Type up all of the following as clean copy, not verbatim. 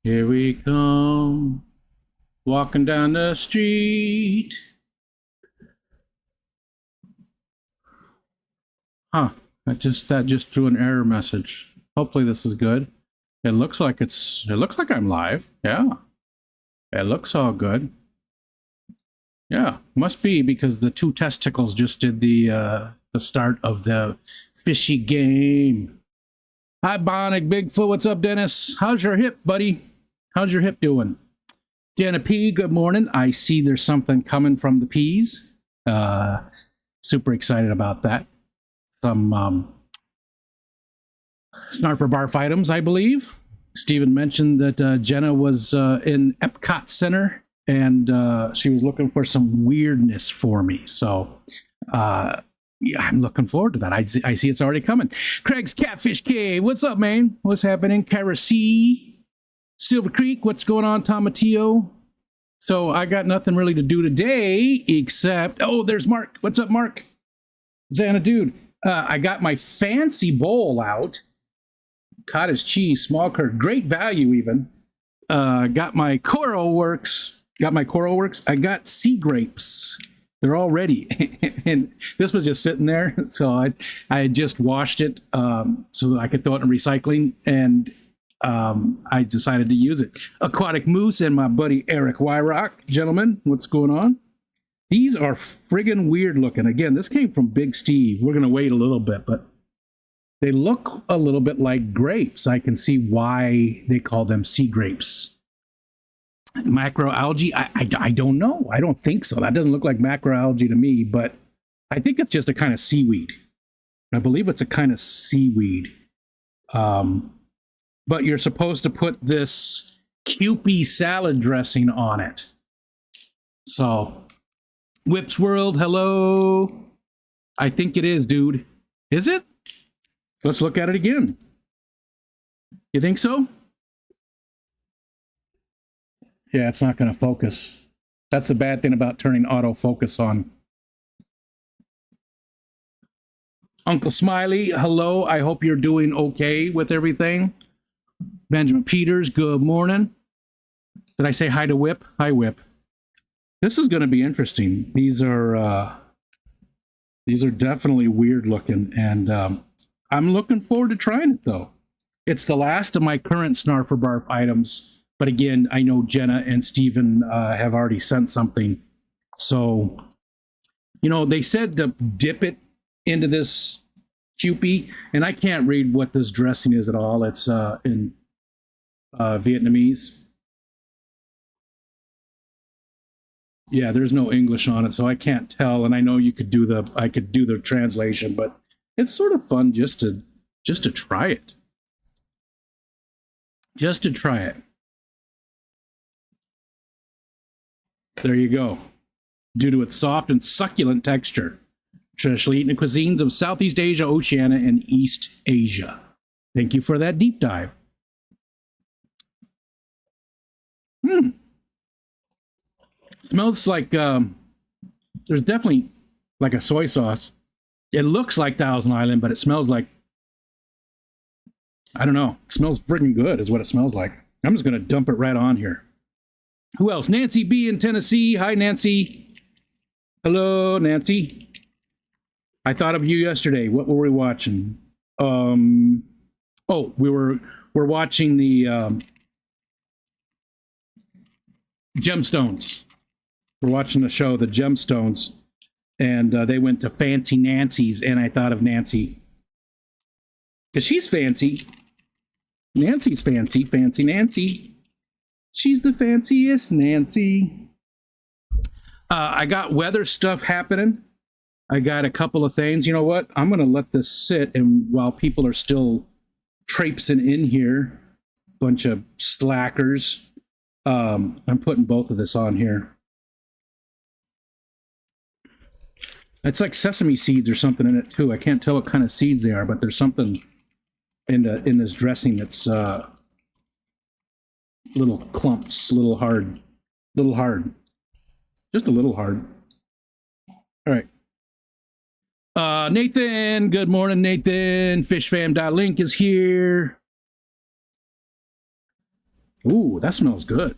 Here we come, walking down the street. Huh, that just threw an error message. Hopefully this is good. It looks like I'm live. Yeah. It looks all good. Yeah, must be because the two testicles just did the start of the fishy game. Hi, Bionic Bigfoot. What's up, Dennis? How's your hip, buddy? How's your hip doing? Jenna P, good morning. I see there's something coming from the P's. Super excited about that. Some Snarfer Barf items, I believe. Steven mentioned that Jenna was in Epcot Center and she was looking for some weirdness for me. So, yeah, I'm looking forward to that. I see it's already coming. Craig's Catfish Cave. What's up, man? What's happening? Kara C. Silver Creek. What's going on, Tomatio? So I got nothing really to do today except, oh, there's Mark. What's up, Mark? Xana, dude. I got my fancy bowl out. Cottage cheese, small curd, great value even. Got my Coral Works. I got sea grapes. They're all ready. And this was just sitting there. So I had just washed it so that I could throw it in recycling. And I decided to use it. Aquatic Moose and my buddy Eric Wyrock. Gentlemen, what's going on? These are friggin' weird looking. Again, this came from Big Steve. We're going to wait a little bit, but they look a little bit like grapes. I can see why they call them sea grapes. Macroalgae? I don't know. I don't think so. That doesn't look like macroalgae to me, but I think it's just a kind of seaweed. I believe it's a kind of seaweed. But you're supposed to put this Kewpie salad dressing on it. So, Whips World, hello. I think it is, dude. Is it? Let's look at it again. You think so? Yeah, it's not going to focus. That's the bad thing about turning autofocus on. Uncle Smiley, hello. I hope you're doing okay with everything. Benjamin Peters, good morning. Did I say hi to Whip? Hi, Whip. This is going to be interesting. These are definitely weird looking, and I'm looking forward to trying it, though. It's the last of my current Snarfer Barf items, but again, I know Jenna and Steven have already sent something. So, you know, they said to dip it into this Kewpie, and I can't read what this dressing is at all. It's in Vietnamese. Yeah, there's no English on it, so I can't tell. And I know I could do the translation, but it's sort of fun just to try it. Just to try it. There you go. Due to its soft and succulent texture, traditionally eaten in cuisines of Southeast Asia, Oceania, and East Asia. Thank you for that deep dive. Smells like there's definitely like a soy sauce. It looks like Thousand Island, but it smells like, I don't know. It smells freaking good is what it smells like. I'm just going to dump it right on here. Who else? Nancy B in Tennessee. Hi, Nancy. Hello, Nancy. I thought of you yesterday. What were we watching? We're watching the Gemstones. We're watching the show, The Gemstones, and they went to Fancy Nancy's, and I thought of Nancy. Because she's fancy. Nancy's fancy. Fancy Nancy. She's the fanciest Nancy. I got weather stuff happening. I got a couple of things. You know what? I'm going to let this sit, and while people are still traipsing in here, bunch of slackers, I'm putting both of this on here. It's like sesame seeds or something in it too. I can't tell what kind of seeds they are, but there's something in this dressing that's little clumps, little hard, just a little hard. All right. Nathan, good morning, Nathan. Fishfam.link is here. Ooh, that smells good.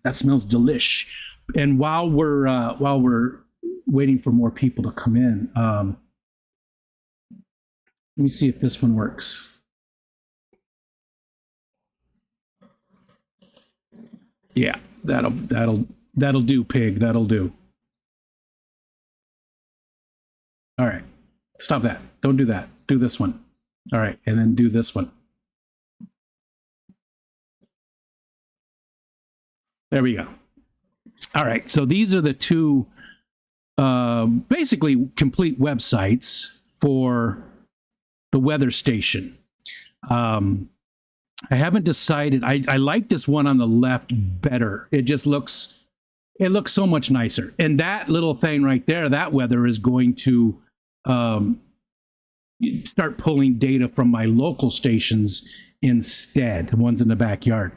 That smells delish. And while we're waiting for more people to come in, let me see if this one works. Yeah, that'll do, pig. That'll do. All right. Stop that. Don't do that. Do this one. All right, and then do this one. There we go. All right, so these are the two basically complete websites for the weather station. I haven't decided. I like this one on the left better. It looks so much nicer. And that little thing right there, that weather is going to start pulling data from my local stations instead, the ones in the backyard.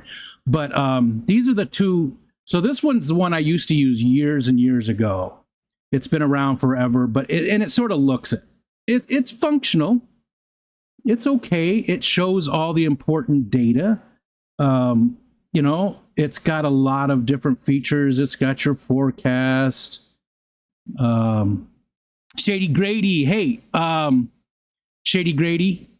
But these are the two. So this one's the one I used to use years and years ago. It's been around forever, but it sort of looks it's functional. It's okay. It shows all the important data. You know, it's got a lot of different features. It's got your forecast. Shady Grady, hey, Shady Grady,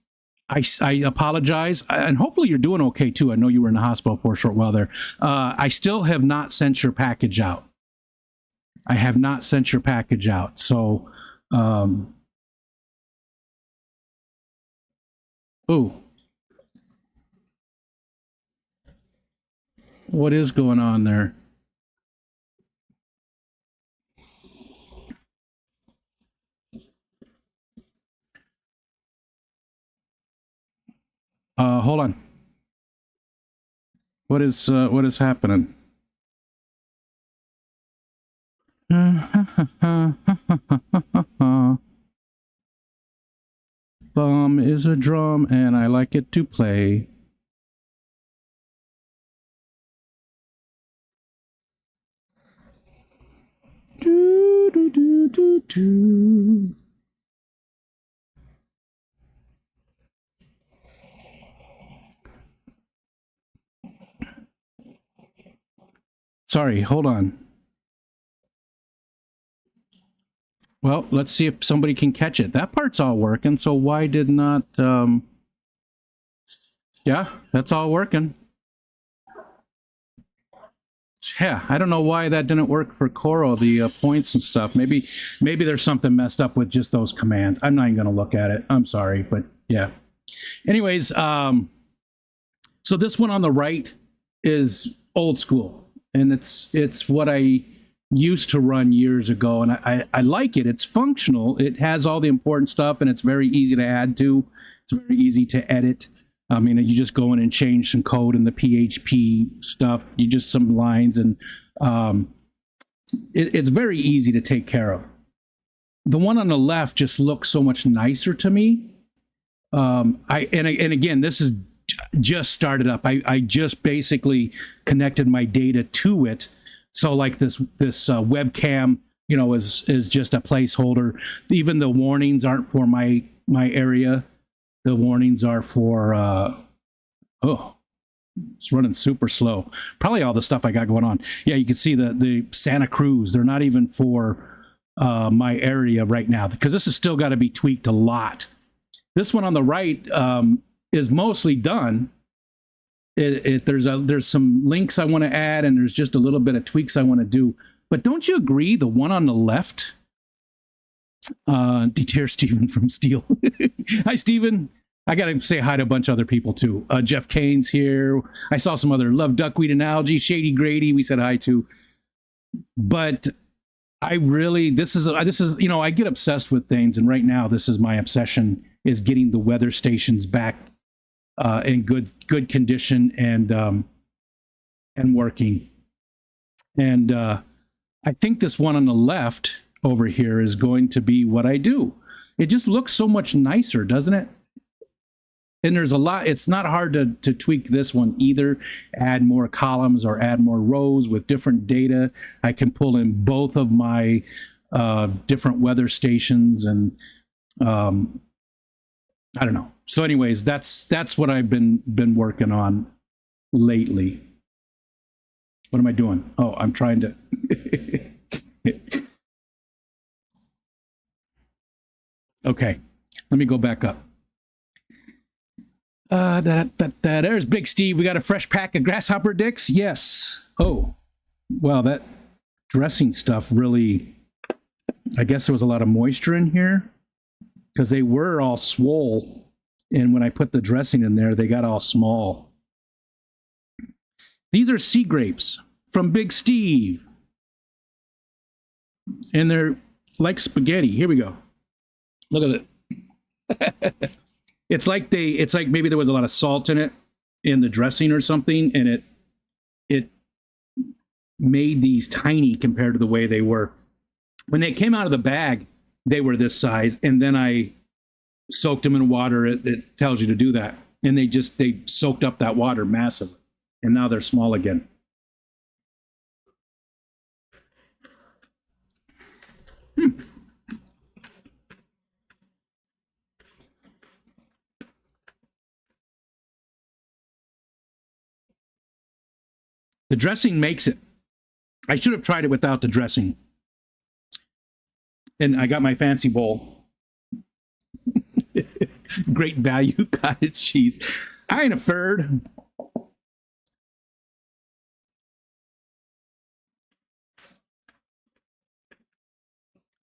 I apologize, and hopefully you're doing okay too. I know you were in the hospital for a short while there. I still have not sent your package out. I have not sent your package out. So, oh, what is going on there? Hold on. What is happening? Bum is a drum and I like it to play. Do, do, do, do, do. Sorry, hold on. Well, let's see if somebody can catch it. That part's all working, so why did not... Yeah, that's all working. Yeah, I don't know why that didn't work for Coro, the points and stuff. Maybe there's something messed up with just those commands. I'm not even going to look at it. I'm sorry, but yeah. Anyways, so this one on the right is old school. And it's what I used to run years ago, and I like it. It's functional. It has all the important stuff, and it's very easy to add to. It's very easy to edit. I mean, you just go in and change some code in the PHP stuff. You just some lines, and it's very easy to take care of. The one on the left just looks so much nicer to me. And again, this is just started up. I just basically connected my data to it. So like this webcam, you know, is just a placeholder. Even the warnings aren't for my area. The warnings are for it's running super slow. Probably all the stuff I got going on. Yeah, you can see the Santa Cruz. They're not even for my area right now because this has still got to be tweaked a lot. This one on the right is mostly done. There's some links I want to add, and there's just a little bit of tweaks I want to do. But don't you agree? The one on the left, dear Stephen from Steel. Hi, Stephen. I got to say hi to a bunch of other people too. Jeff Kane's here. I saw some other Love Duckweed and Algae, Shady Grady. We said hi to. But I really, this is you know, I get obsessed with things, and right now this is my obsession, is getting the weather stations back in good condition and working. And I think this one on the left over here is going to be what I do. It just looks so much nicer, doesn't it? And there's a lot. It's not hard to tweak this one either. Add more columns or add more rows with different data. I can pull in both of my different weather stations, and I don't know. So anyways, that's what I've been working on. lately. What am I doing? Oh, I'm trying to. Okay, let me go back up. There's Big Steve. We got a fresh pack of grasshopper dicks. Yes. Oh, well, that dressing stuff really. I guess there was a lot of moisture in here because they were all swole, and when I put the dressing in there, they got all small. These are sea grapes from Big Steve, and they're like spaghetti. Here we go. Look at it. It's like maybe there was a lot of salt in it in the dressing or something, and it made these tiny compared to the way they were. When they came out of the bag, they were this size, and then I soaked them in water. It tells you to do that. And they soaked up that water massively, and now they're small again. The dressing makes it. I should have tried it without the dressing. And I got my fancy bowl. Great value cottage cheese. I ain't a third.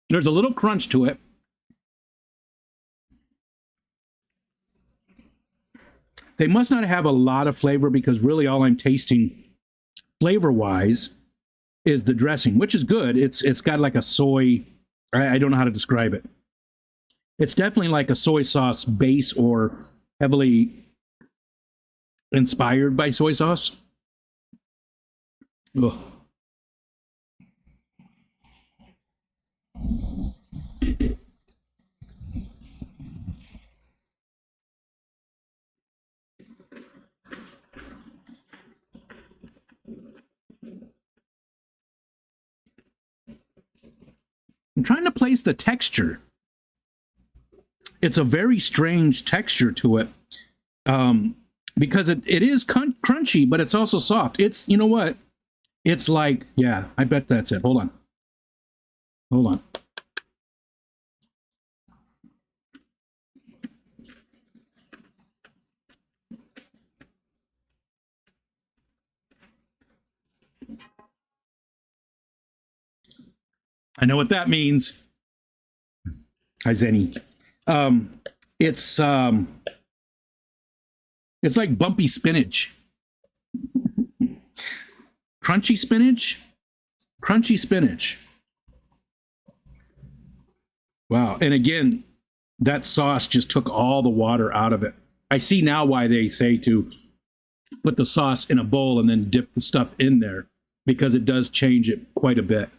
There's a little crunch to it. They must not have a lot of flavor because really all I'm tasting flavor-wise is the dressing, which is good. It's got like a soy, I don't know how to describe it. It's definitely like a soy sauce base or heavily inspired by soy sauce. Ugh. I'm trying to place the texture. It's a very strange texture to it because it is crunchy, but it's also soft. It's, you know what? It's like, yeah, I bet that's it. Hold on. Hold on. I know what that means. Hi, Zenny. It's like bumpy spinach. Crunchy spinach? Crunchy spinach. Wow. And again, that sauce just took all the water out of it. I see now why they say to put the sauce in a bowl and then dip the stuff in there, because it does change it quite a bit.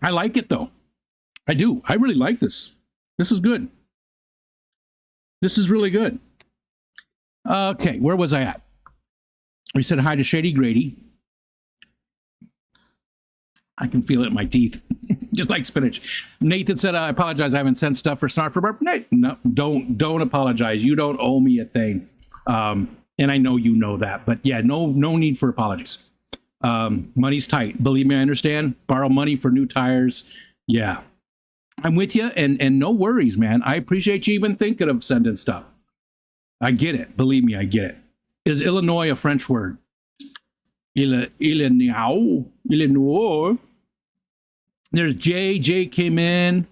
I like it though. I do. I really like this. This is good. This is really good. Okay, where was I at? We said hi to Shady Grady. I can feel it in my teeth, just like spinach. Nathan said, "I apologize. I haven't sent stuff for Snarf for Barb." No, don't apologize. You don't owe me a thing, and I know you know that. But yeah, no need for apologies. Money's tight. Believe me, I understand. Borrow money for new tires. Yeah, I'm with you, and no worries, man. I appreciate you even thinking of sending stuff. I get it. Believe me, I get it. Is Illinois a French word? Illinois. There's Jay. Jay came in.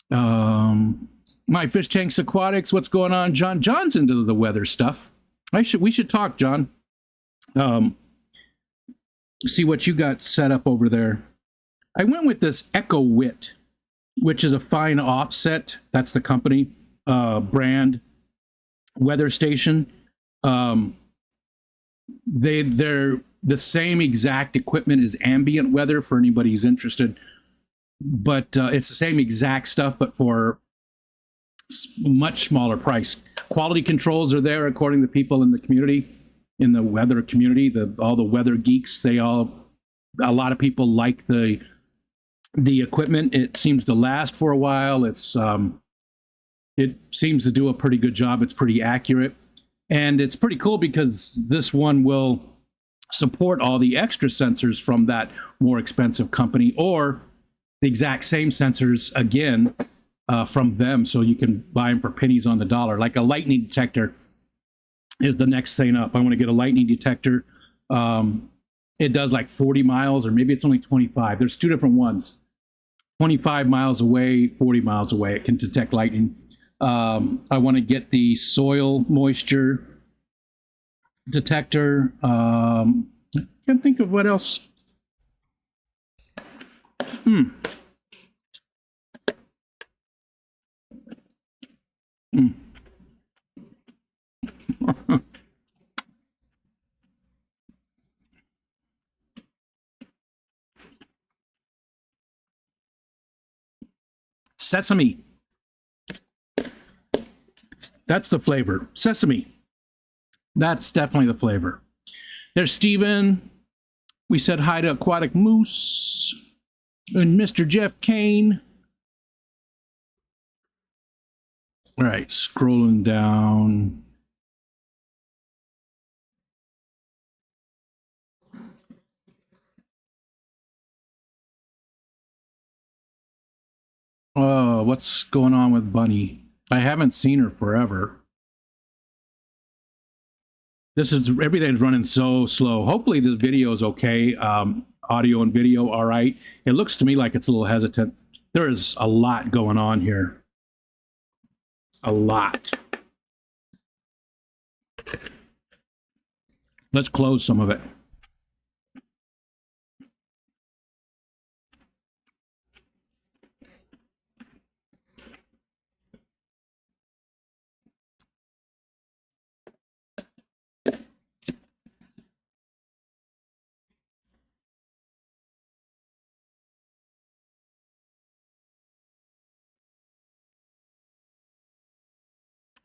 My Fish Tanks Aquatics. What's going on, John? John's into the weather stuff. We should talk, John. See what you got set up over there. I went with this Echo Wit, which is a fine offset. That's the company brand weather station. They're the same exact equipment as ambient weather for anybody who's interested, but it's the same exact stuff, but for much smaller price. Quality controls are there according to people in the community, in the weather community. All the weather geeks, they all a lot of people like the equipment. It seems to last for a while. It seems to do a pretty good job. It's pretty accurate. And it's pretty cool because this one will support all the extra sensors from that more expensive company, or the exact same sensors again from them. So you can buy them for pennies on the dollar. Like a lightning detector is the next thing up. I want to get a lightning detector. It does like 40 miles, or maybe it's only 25. There's two different ones. 25 miles away, 40 miles away, it can detect lightning. I want to get the soil moisture detector. I can't think of what else. Sesame. That's the flavor. Sesame. That's definitely the flavor. There's Steven. We said hi to Aquatic Moose and Mr. Jeff Kane. All right, scrolling down. Oh, what's going on with Bunny? I haven't seen her forever. Everything's running so slow. Hopefully this video is okay. Audio and video, all right. It looks to me like it's a little hesitant. There is a lot going on here. A lot. Let's close some of it.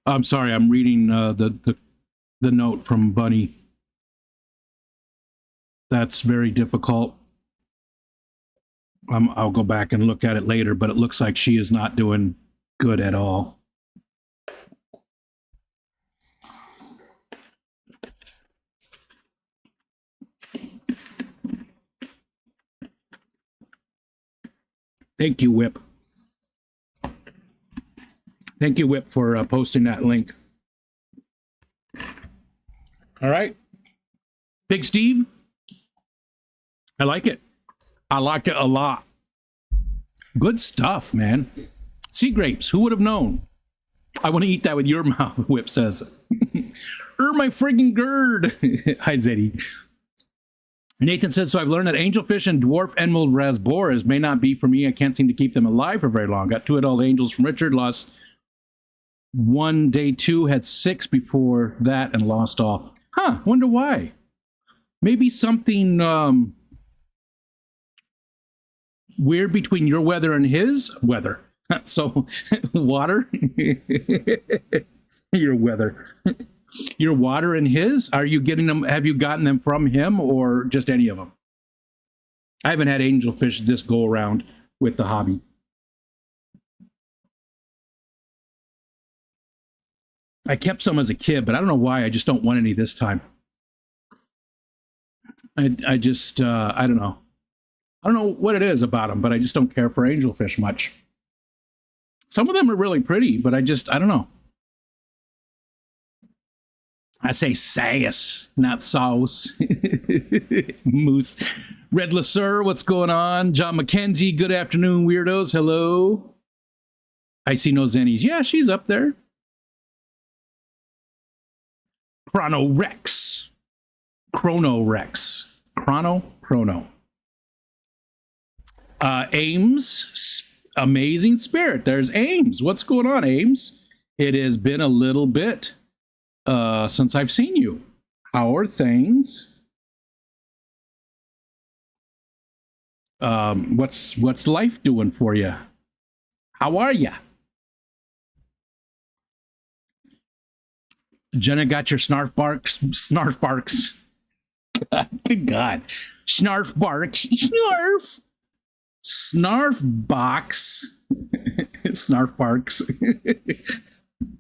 I'm sorry, I'm reading the note from Bunny. That's very difficult. I'll go back and look at it later, but it looks like she is not doing good at all. Thank you, Whip. Thank you, Whip, for posting that link. All right. Big Steve, I like it. I like it a lot. Good stuff, man. Sea grapes, who would have known? I want to eat that with your mouth, Whip says. My friggin' gird. Hi, Zeddy. Nathan said, so I've learned that angelfish and dwarf emerald rasboras may not be for me. I can't seem to keep them alive for very long. Got 2 adult angels from Richard, lost 1 day 2, had 6 before that and lost all. Huh, wonder why. Maybe something weird between your weather and his weather. So, water? Your weather. Your water and his? Are you getting them? Have you gotten them from him or just any of them? I haven't had angelfish this go around with the hobby. I kept some as a kid, but I don't know why. I just don't want any this time. I just, I don't know. I don't know what it is about them, but I just don't care for angelfish much. Some of them are really pretty, but I don't know. I say sass, not sauce. Moose. Red Lasser, what's going on? John McKenzie, good afternoon, weirdos. Hello. I see no Zennies. Yeah, she's up there. Chrono Rex. Chrono. Ames, amazing spirit. There's Ames. What's going on, Ames? It has been a little bit since I've seen you. How are things? What's life doing for you? How are you? Jenna got your snarf barks. God, good God. Snarf barks. Snarf. Snarf box. Snarf barks.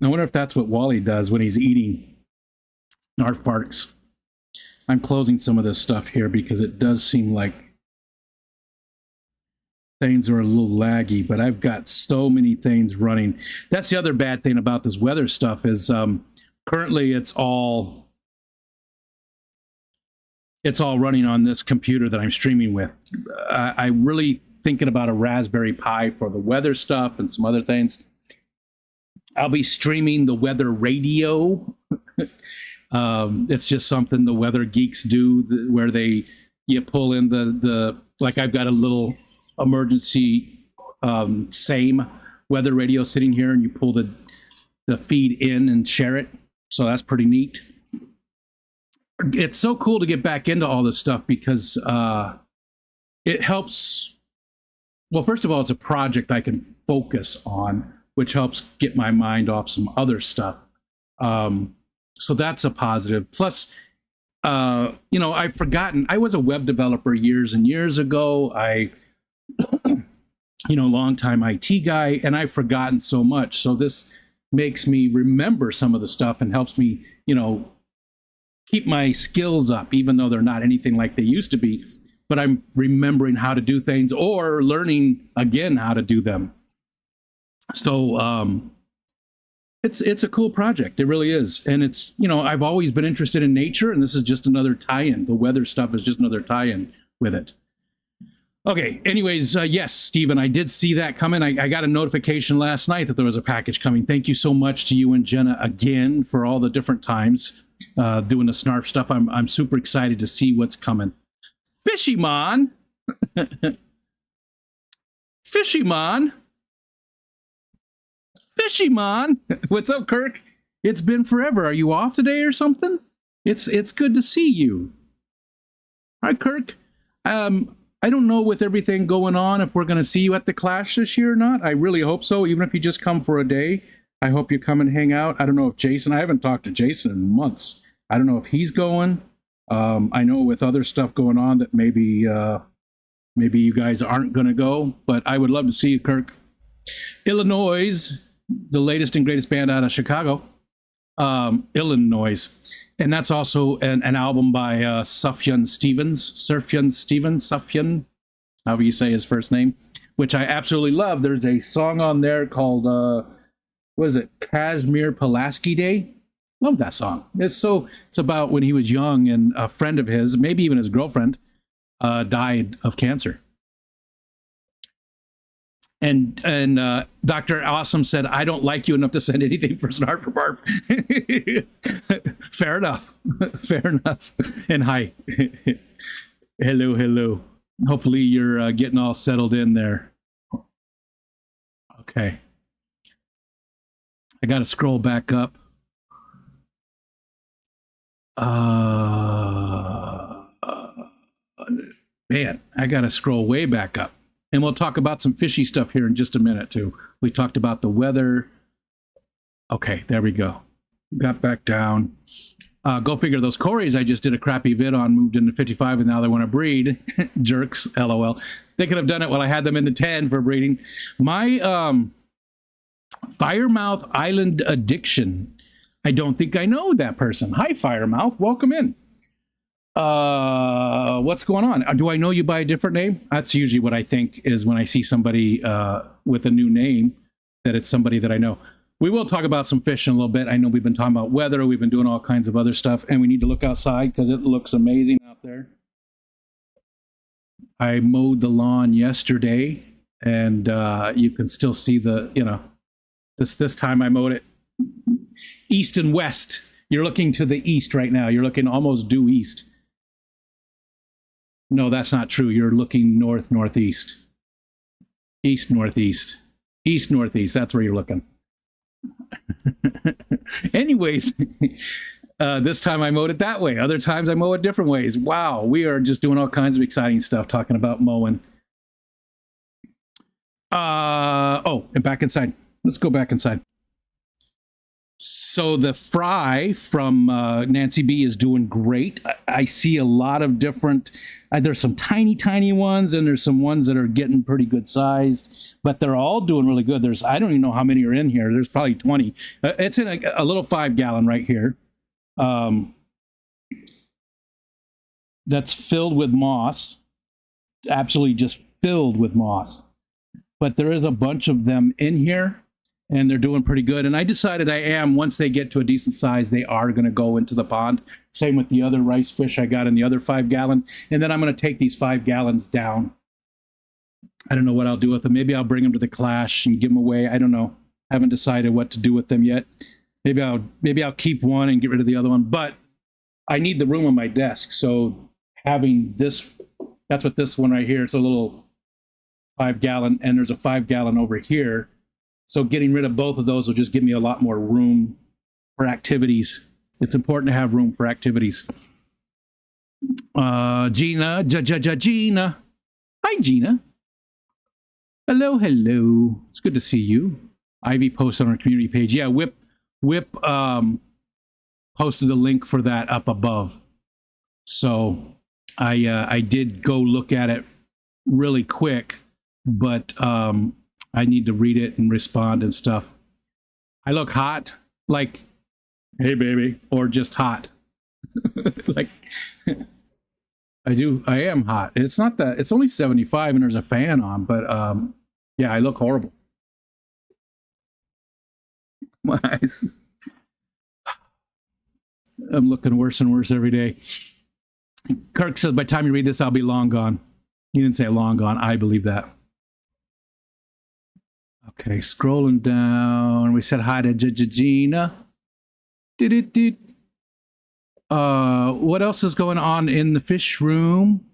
I wonder if that's what Wally does when he's eating. Snarf barks. I'm closing some of this stuff here because it does seem like things are a little laggy, but I've got so many things running. That's the other bad thing about this weather stuff is currently it's all running on this computer that I'm streaming with. I'm really thinking about a Raspberry Pi for the weather stuff and some other things. I'll be streaming the weather radio. It's just something the weather geeks do where you pull in the like I've got a little emergency same weather radio sitting here, and you pull the feed in and share it. So that's pretty neat. It's so cool to get back into all this stuff because it helps. Well, first of all, it's a project I can focus on, which helps get my mind off some other stuff. So that's a positive. Plus, I've forgotten. I was a web developer years and years ago. Longtime IT guy, and I've forgotten so much. So this makes me remember some of the stuff and helps me, keep my skills up, even though they're not anything like they used to be. But I'm remembering how to do things or learning again how to do them. So it's a cool project. It really is. And it's, I've always been interested in nature, and this is just another tie-in. The weather stuff is just another tie-in with it. Okay, anyways, yes, Stephen, I did see that coming. I got a notification last night that there was a package coming. Thank you so much to you and Jenna again for all the different times doing the Snarf stuff. I'm super excited to see what's coming. Fishymon! Fishymon! Fishymon! What's up, Kirk? It's been forever. Are you off today or something? It's good to see you. Hi, Kirk. I don't know with everything going on if we're going to see you at the Clash this year or not. I really hope so, even if you just come for a day. I hope you come and hang out. I don't know if I haven't talked to Jason in months. I don't know if he's going. I know with other stuff going on that maybe you guys aren't going to go, but I would love to see you, Kirk. Illinois, the latest and greatest band out of Chicago. Illinois. And that's also an album by Sufjan Stevens, however you say his first name, which I absolutely love. There's a song on there called, what is it, Kazimir Pulaski Day? Love that song. It's about when he was young and a friend of his, maybe even his girlfriend, died of cancer. And Dr. Awesome said, I don't like you enough to send anything for Snarf or Barf. Fair enough. Fair enough. And hi. Hello. Hopefully you're getting all settled in there. Okay. I got to scroll back up. Man, I got to scroll way back up. And we'll talk about some fishy stuff here in just a minute, too. We talked about the weather. Okay, there we go. Got back down. Go figure, those Corys I just did a crappy vid on moved into 55 and now they want to breed. Jerks, LOL. They could have done it while I had them in the 10 for breeding. My Firemouth Island Addiction. I don't think I know that person. Hi, Firemouth. Welcome in. What's going on? Do I know you by a different name? That's usually what I think is when I see somebody with a new name, that it's somebody that I know. We will talk about some fish in a little bit. I know we've been talking about weather. We've been doing all kinds of other stuff, and we need to look outside because it looks amazing out there. I mowed the lawn yesterday, and you can still see this time I mowed it east and west. You're looking to the east right now. You're looking almost due east. No, that's not true. You're looking north-northeast. East-northeast. East-northeast. That's where you're looking. Anyways, this time I mowed it that way. Other times I mow it different ways. Wow, we are just doing all kinds of exciting stuff talking about mowing. And back inside. Let's go back inside. So the fry from Nancy B is doing great. I see a lot of different. There's some tiny ones, and there's some ones that are getting pretty good sized. But they're all doing really good. I don't even know how many are in here. There's probably 20. It's in a little 5-gallon right here. That's filled with moss. Absolutely just filled with moss. But there is a bunch of them in here, and they're doing pretty good. And I decided once they get to a decent size, they are going to go into the pond. Same with the other rice fish I got in the other 5-gallon. And then I'm going to take these 5 gallons down. I don't know what I'll do with them. Maybe I'll bring them to the Clash and give them away. I don't know. Haven't decided what to do with them yet. Maybe I'll keep one and get rid of the other one. But I need the room on my desk. So having this, that's what this one right here. It's a little 5-gallon, and there's a 5-gallon over here. So getting rid of both of those will just give me a lot more room for activities. It's important to have room for activities. Gina. Hi, Gina. Hello. It's good to see you. Ivy posted on our community page. Yeah, Whip posted the link for that up above. So I did go look at it really quick, but I need to read it and respond and stuff. I look hot, like, hey, baby, or just hot. Like, I am hot. It's not that, it's only 75 and there's a fan on, but yeah, I look horrible. My eyes. I'm looking worse and worse every day. Kirk says, by the time you read this, I'll be long gone. He didn't say long gone. I believe that. Okay, scrolling down. We said hi to Gina. What else is going on in the fish room?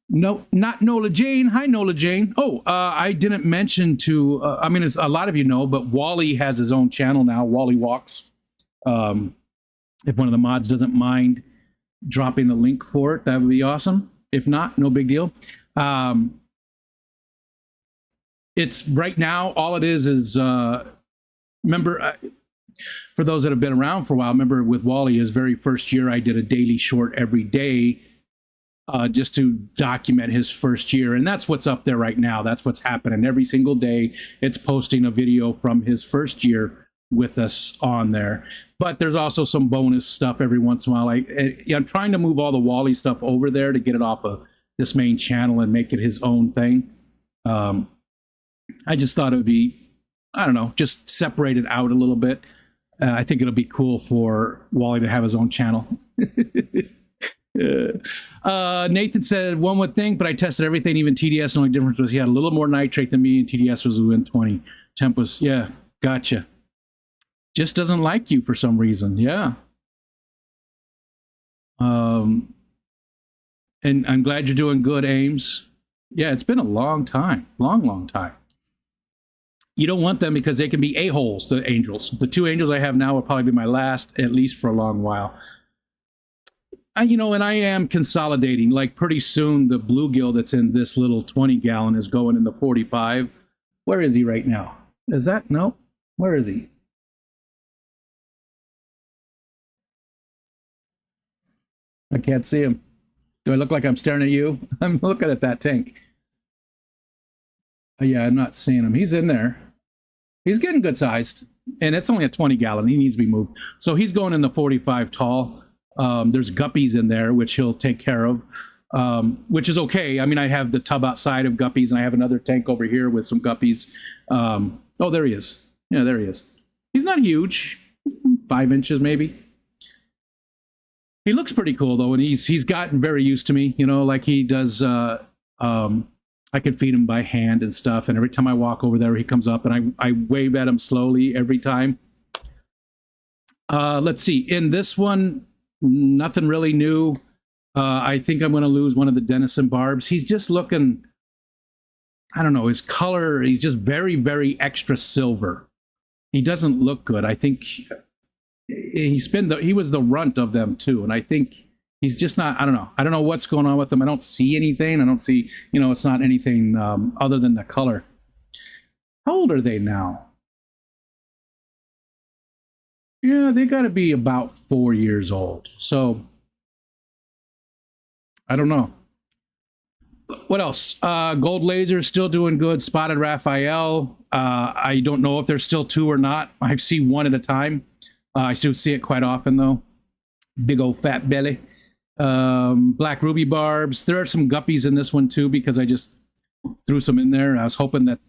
No, not Nola Jane. Hi, Nola Jane. Oh, I didn't mention to, I mean, a lot of you know, but Wally has his own channel now, Wally Walks. If one of the mods doesn't mind dropping the link for it, that would be awesome. If not, no big deal. It's right now, all it is remember, for those that have been around for a while, remember with Wally, his very first year, I did a daily short every day just to document his first year. And that's what's up there right now. That's what's happening every single day. It's posting a video from his first year with us on there. But there's also some bonus stuff every once in a while. I'm trying to move all the Wally stuff over there to get it off of this main channel and make it his own thing. I just thought it would be, I don't know, just separate it out a little bit. I think it'll be cool for Wally to have his own channel. Nathan said, one would think, but I tested everything, even TDS. The only difference was he had a little more nitrate than me, and TDS was within 20. Temp was, yeah, gotcha. Just doesn't like you for some reason. Yeah. And I'm glad you're doing good, Ames. Yeah, it's been a long time. Long time. You don't want them because they can be a-holes, the angels. The 2 angels I have now will probably be my last, at least for a long while. You know, and I am consolidating. Like, pretty soon, the bluegill that's in this little 20-gallon is going in the 45. Where is he right now? Is that? No. Where is he? I can't see him. Do I look like I'm staring at you? I'm looking at that tank. Yeah, I'm not seeing him. He's in there. He's getting good sized. And it's only a 20-gallon. He needs to be moved. So he's going in the 45 tall. There's guppies in there, which he'll take care of, which is okay. I mean, I have the tub outside of guppies, and I have another tank over here with some guppies. Oh, there he is. Yeah, there he is. He's not huge. 5 inches, maybe. He looks pretty cool, though, and he's gotten very used to me, you know, like he does. I can feed him by hand and stuff, and every time I walk over there, he comes up, and I wave at him slowly every time. Let's see. In this one, nothing really new. I think I'm going to lose one of the Denison barbs. He's just looking, I don't know, his color, he's just very, very extra silver. He doesn't look good. I think he was the runt of them too, and I think he's just not, I don't know what's going on with him. I don't see anything. I don't see, you know, it's not anything other than the color. How old are they now? Yeah, they got to be about 4 years old. So I don't know. What else? Gold Laser still doing good. Spotted Raphael. I don't know if there's still two or not. I see one at a time. I do see it quite often though. Big old fat belly. Black ruby barbs. There are some guppies in this one too because I just threw some in there. I was hoping that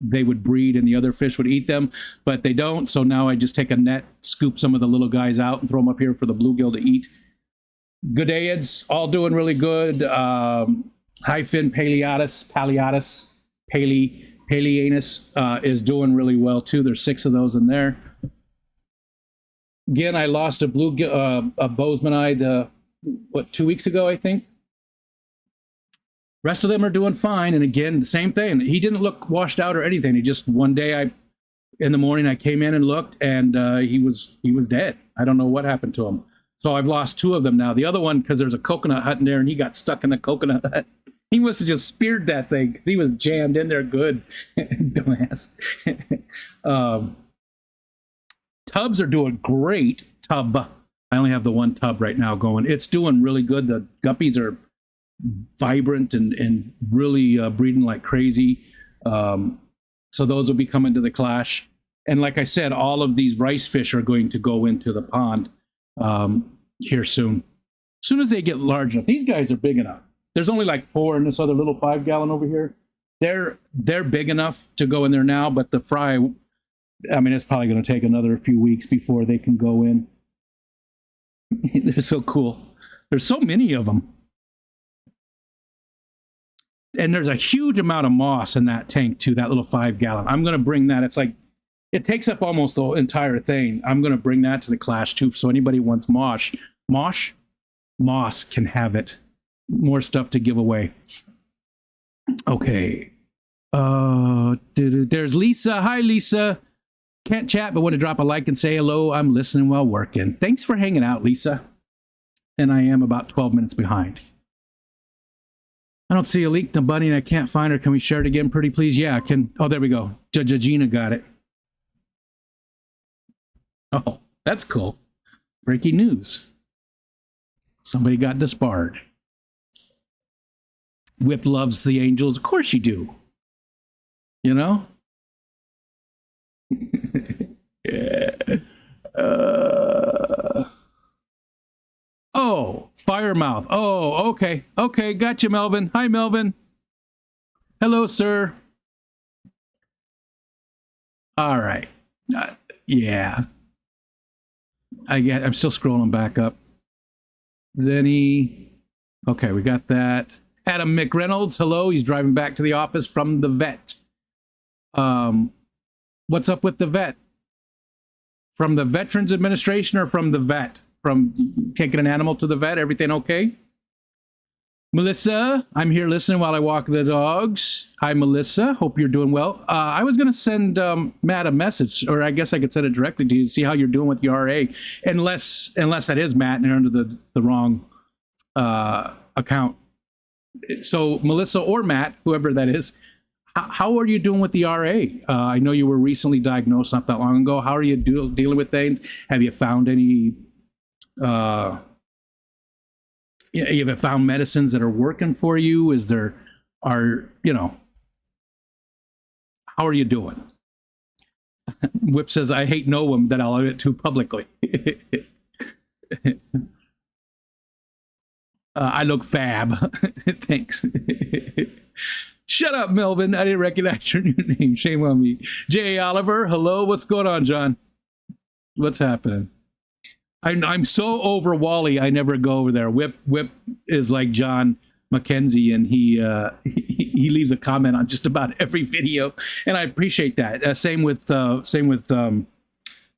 they would breed and the other fish would eat them, but they don't. So now I just take a net, scoop some of the little guys out, and throw them up here for the bluegill to eat. Goodeids, all doing really good. Hyphin Paleatus, Paleanus is doing really well too. There's 6 of those in there. Again, I lost a Bozemanite, 2 weeks ago, I think. Rest of them are doing fine. And again, the same thing. He didn't look washed out or anything. He just, one day in the morning, I came in and looked, and he was dead. I don't know what happened to him. So I've lost 2 of them now. The other one, because there's a coconut hut in there, and he got stuck in the coconut hut. He must have just speared that thing because he was jammed in there good. Dumbass. Tubs are doing great. Tub. I only have the one tub right now going. It's doing really good. The guppies are vibrant and really breeding like crazy. So those will be coming to the clash. And like I said, all of these rice fish are going to go into the pond here soon. As soon as they get large enough. These guys are big enough. There's only like 4 in this other little 5-gallon over here. They're big enough to go in there now, but the fry, I mean, it's probably going to take another few weeks before they can go in. They're so cool. There's so many of them. And there's a huge amount of moss in that tank too, that little 5-gallon. I'm going to bring that. It's like, it takes up almost the entire thing. I'm going to bring that to the clash too. So anybody wants moss can have it. More stuff to give away. Okay. There's Lisa. Hi, Lisa. Can't chat, but want to drop a like and say hello. I'm listening while working. Thanks for hanging out, Lisa. And I am about 12 minutes behind. I don't see a leak to Bunny and I can't find her. Can we share it again, pretty please? Yeah, I can. Oh, there we go. Gina got it. Oh, that's cool. Breaking news. Somebody got disbarred. Whip loves the Angels. Of course you do. You know? Yeah. Oh, Firemouth. Oh, okay. Okay, gotcha, Melvin. Hi, Melvin. Hello, sir. All right. Yeah. I'm still scrolling back up. Zenny. Okay, we got that. Adam McReynolds. Hello. He's driving back to the office from the vet. What's up with the vet? From the Veterans Administration or from the vet? From taking an animal to the vet? Everything okay? Melissa, I'm here listening while I walk the dogs. Hi, Melissa. Hope you're doing well. I was going to send Matt a message, or I guess I could send it directly to you to see how you're doing with the RA, unless that is Matt and you're under the wrong account. So Melissa or Matt, whoever that is, how are you doing with the RA? I know you were recently diagnosed not that long ago. How are you dealing with things? Have you found any... you have found medicines that are working for you? How are you doing? Whip says, I hate no one that I'll admit to publicly. I look fab. Thanks. Shut up, Melvin. I didn't recognize your new name. Shame on me. J. Oliver, hello. What's going on, John? What's happening? I'm so over Wally, I never go over there. Whip is like John McKenzie, and he leaves a comment on just about every video, and I appreciate that. Same with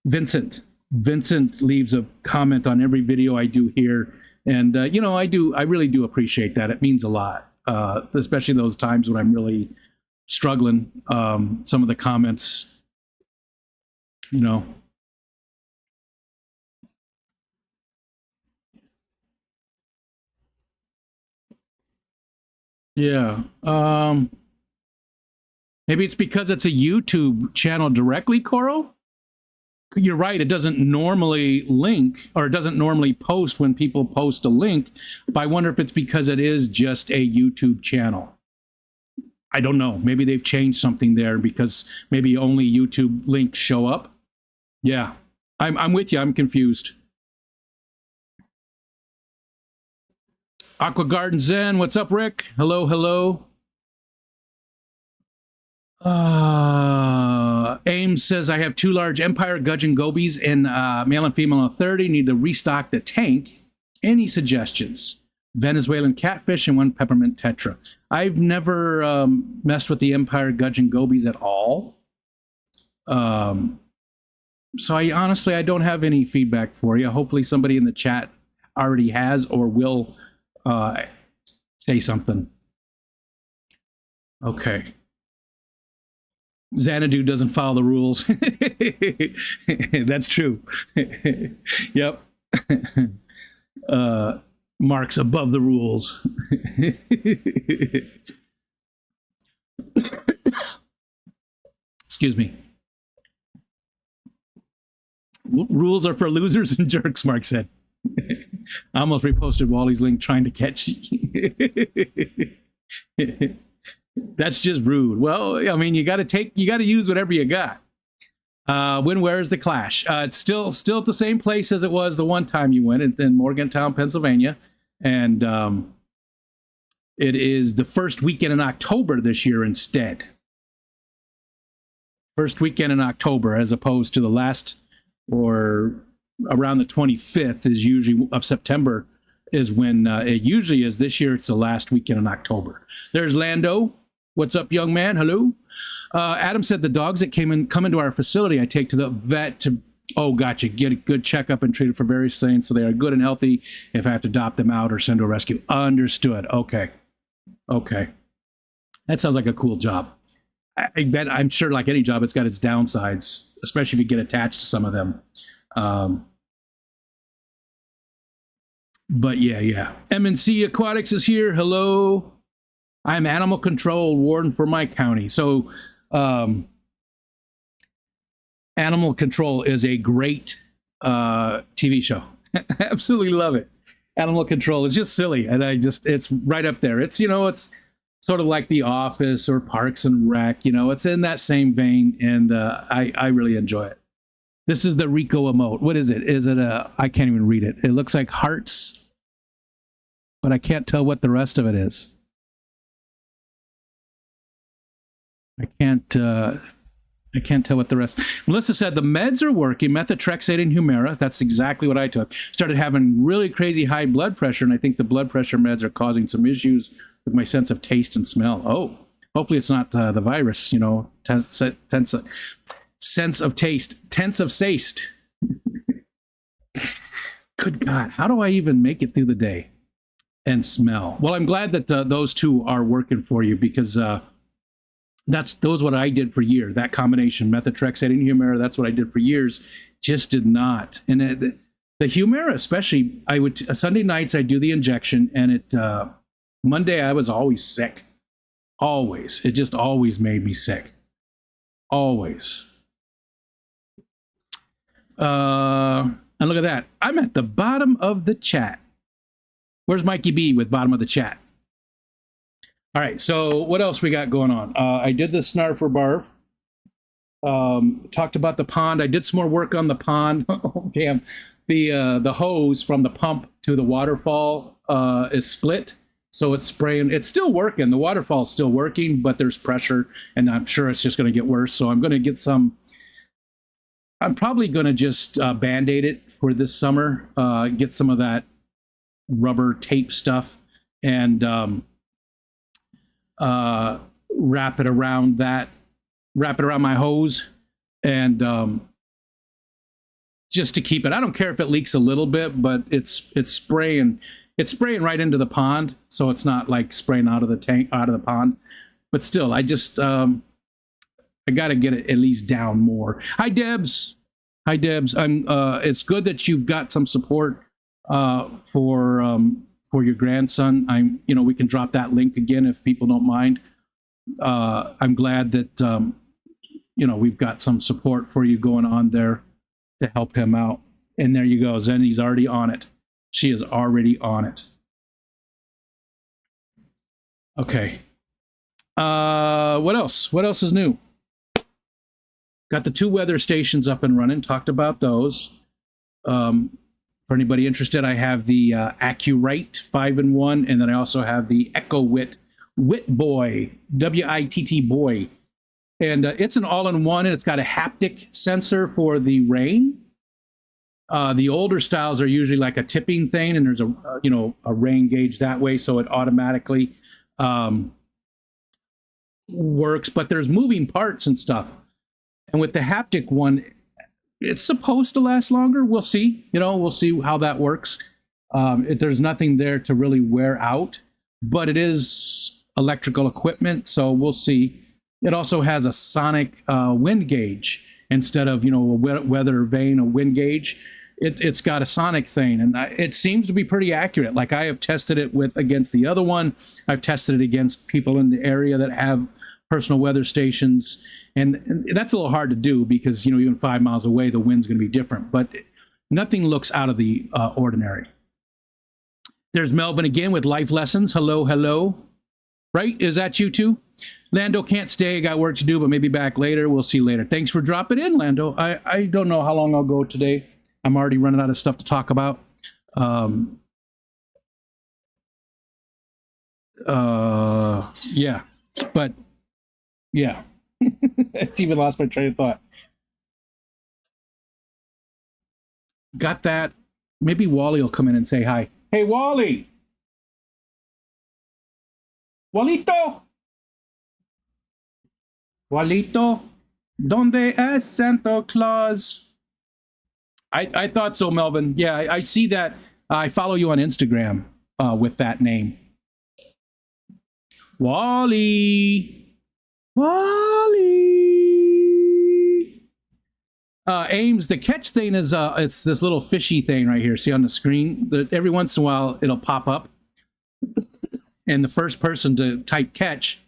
Vincent. Vincent leaves a comment on every video I do here, and I really do appreciate that. It means a lot, especially those times when I'm really struggling. Some of the comments, Yeah. Maybe it's because it's a YouTube channel directly, Coral? you're right, it doesn't normally link, or it doesn't normally post when people post a link, but I wonder if it's because it is just a YouTube channel. I don't know. Maybe they've changed something there because maybe only YouTube links show up. Yeah, I'm with you. I'm confused. Aqua Garden Zen, what's up, Rick? Hello, hello. Ames says, I have 2 large Empire Gudgeon Gobies in male and female 30. Need to restock the tank. Any suggestions? Venezuelan catfish and 1 peppermint tetra. I've never messed with the Empire Gudgeon Gobies at all. So I honestly don't have any feedback for you. Hopefully somebody in the chat already has or will say something. Okay. Xanadu doesn't follow the rules. That's true. Yep. Mark's above the rules. Excuse me. Rules are for losers and jerks, Mark said. I almost reposted Wally's link trying to catch you. That's just rude. Well, I mean, you got to use whatever you got. Where's the Clash? It's still at the same place as it was the one time you went in Morgantown, Pennsylvania. And it is the first weekend in October this year instead. First weekend in October, as opposed to the last, or around the 25th is usually of September is when it usually is. This year it's the last weekend in October. There's Lando. What's up, young man? Hello. Adam said the dogs that come into our facility, I take to the vet to, oh, gotcha, get a good checkup and treated for various things so they are good and healthy if I have to adopt them out or send to a rescue. Understood. Okay. That sounds like a cool job. I bet, I'm sure like any job, it's got its downsides, especially if you get attached to some of them. But yeah. MNC Aquatics is here. Hello. I'm animal control warden for my county. So Animal Control is a great TV show. Absolutely love it. Animal Control is just silly. And it's right up there. It's sort of like The Office or Parks and Rec. It's in that same vein. And I really enjoy it. This is the Rico emote. What is it? Is it I can't even read it. It looks like hearts, but I can't tell what the rest of it is. I can't tell what the rest. Melissa said the meds are working. Methotrexate and Humira. That's exactly what I took. Started having really crazy high blood pressure, and I think the blood pressure meds are causing some issues with my sense of taste and smell. Oh, hopefully it's not the virus. Sense of taste. Tense of saste. Good God, how do I even make it through the day and smell? Well, I'm glad that those two are working for you, because those what I did for years. That combination, methotrexate and Humira, that's what I did for years. Just did not. And the Humira, especially, Sunday nights I do the injection, and Monday I was always sick. Always. It just always made me sick. Always. And look at that. I'm at the bottom of the chat. Where's Mikey B with bottom of the chat? All right, so what else we got going on? I did the Snarf or Barf. Talked about the pond. I did some more work on the pond. Oh, damn. The hose from the pump to the waterfall is split. So it's spraying. It's still working. The waterfall is still working, but there's pressure, and I'm sure it's just going to get worse. So I'm going to get some. I'm probably going to just Band-Aid it for this summer. Get some of that rubber tape stuff and wrap it around my hose, and just to keep it. I don't care if it leaks a little bit, but it's spraying right into the pond, so it's not like spraying out of the pond. But still, I just I got to get it at least down more. Hi Debs. It's good that you've got some support for your grandson. We can drop that link again if people don't mind. I'm glad that we've got some support for you going on there. to help him out. And there you go. Zenny's already on it. She is already on it. Okay. What else? What else is new? Got the 2 weather stations up and running. Talked about those. For anybody interested, I have the AccuRite 5-in-1, and then I also have the EchoWitt Boy, W-I-T-T Boy. And it's an all-in-one, and it's got a haptic sensor for the rain. The older styles are usually like a tipping thing, and there's a rain gauge that way, so it automatically works. But there's moving parts and stuff. And with the haptic one, it's supposed to last longer. We'll see. We'll see how that works. There's nothing there to really wear out, but it is electrical equipment, so we'll see. It also has a sonic wind gauge instead of a weather vane, a wind gauge. It's got a sonic thing, and it seems to be pretty accurate. Like I have tested it against the other one. I've tested it against people in the area that have personal weather stations, and that's a little hard to do because even 5 miles away the wind's going to be different, but nothing looks out of the ordinary. There's Melvin again with life lessons. Hello. Right, is that you too? Lando can't stay, got work to do, but maybe back later. We'll see later. Thanks for dropping in, Lando. I don't know how long I'll go today. I'm already running out of stuff to talk about. Yeah, but yeah. It's even lost my train of thought. Got that. Maybe Wally will come in and say hi. Hey, Wally! Walito! Walito, ¿dónde es Santa Claus? I thought so, Melvin. Yeah, I see that. I follow you on Instagram with that name. Wally! Ames, the catch thing is it's this little fishy thing right here. See on the screen? Every once in a while it'll pop up. And the first person to type catch,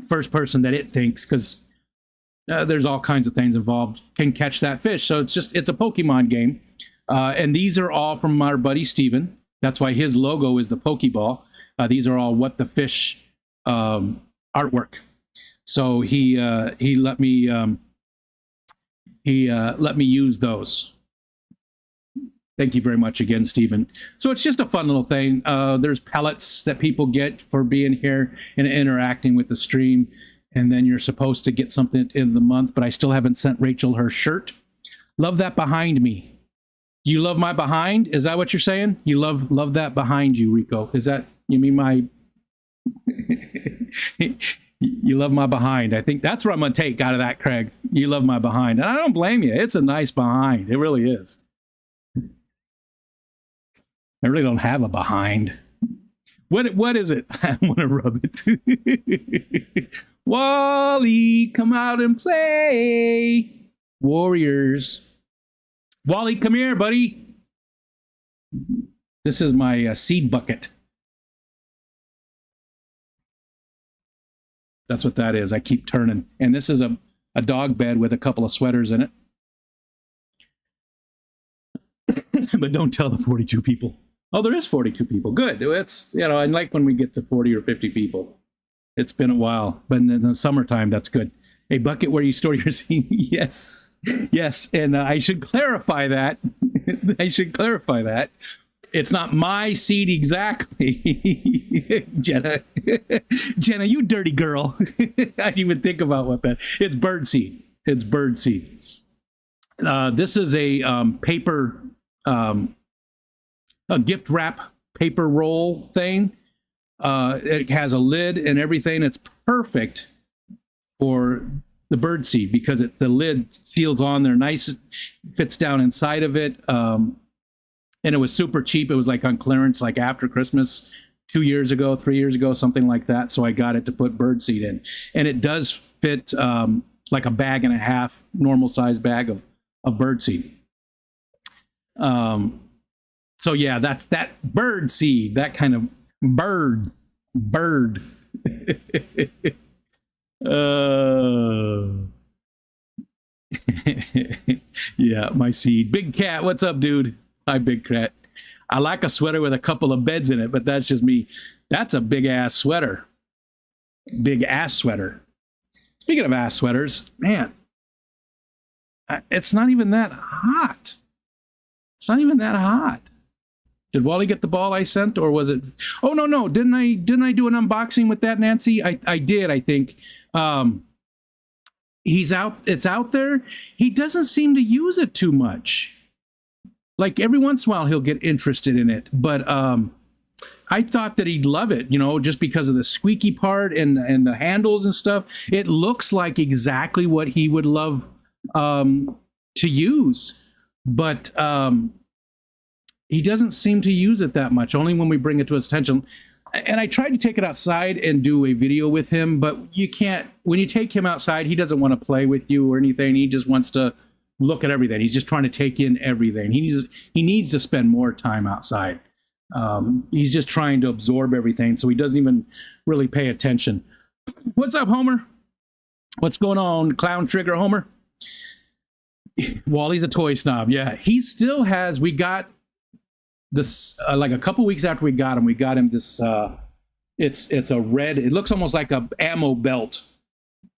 first person that it thinks, because there's all kinds of things involved, can catch that fish. So it's a Pokemon game. And these are all from our buddy Steven. That's why his logo is the Pokeball. These are all What the Fish artwork. So he let me use those. Thank you very much again, Stephen. So it's just a fun little thing. There's pellets that people get for being here and interacting with the stream. And then you're supposed to get something at the end of the month, but I still haven't sent Rachel her shirt. Love that behind me. Do you love my behind? Is that what you're saying? You love that behind you, Rico. Is that, you mean my... You love my behind. I think that's what I'm going to take out of that, Craig. You love my behind. And I don't blame you. It's a nice behind. It really is. I really don't have a behind. What is it? I want to rub it. Wally, come out and play. Warriors. Wally, come here, buddy. This is my seed bucket. That's what that is. I keep turning. And this is a dog bed with a couple of sweaters in it. But don't tell the 42 people. Oh, there is 42 people. Good. It's, I like when we get to 40 or 50 people. It's been a while. But in the summertime, that's good. A bucket where you store your seed. Yes. Yes. And I should clarify that. It's not my seed exactly. Jenna, you dirty girl. I didn't even think about what that. It's bird seed. This is a paper, a gift wrap paper roll thing. It has a lid and everything. It's perfect for the bird seed because the lid seals on there nice, fits down inside of it. And it was super cheap. It was like on clearance, like after Christmas 2 years ago, 3 years ago, something like that. So I got it to put birdseed in. And it does fit like a bag and a half, normal size bag of birdseed. So yeah, that's that birdseed, that kind of bird. Yeah, my seed. Big Cat, what's up, dude? Hi, Big Cat. I like a sweater with a couple of beds in it, but that's just me. That's a big ass sweater. Big ass sweater. Speaking of ass sweaters, man, it's not even that hot. It's not even that hot. Did Wally get the ball I sent, or was it? Oh no! Didn't I do an unboxing with that, Nancy? I did. I think he's out. It's out there. He doesn't seem to use it too much. Like every once in a while, he'll get interested in it, but I thought that he'd love it. Just because of the squeaky part and the handles and stuff. It looks like exactly what he would love to use, but he doesn't seem to use it that much, only when we bring it to his attention. And I tried to take it outside and do a video with him, but you can't. When you take him outside, he doesn't want to play with you or anything. He just wants to look at everything. He's just trying to take in everything. He needs to spend more time outside. He's just trying to absorb everything, so he doesn't even really pay attention. What's up, Homer? What's going on, Clown Trigger, Homer? Wally's a toy snob. Yeah, he still has. We got this like a couple weeks after we got him this it's a red, it looks almost like a ammo belt.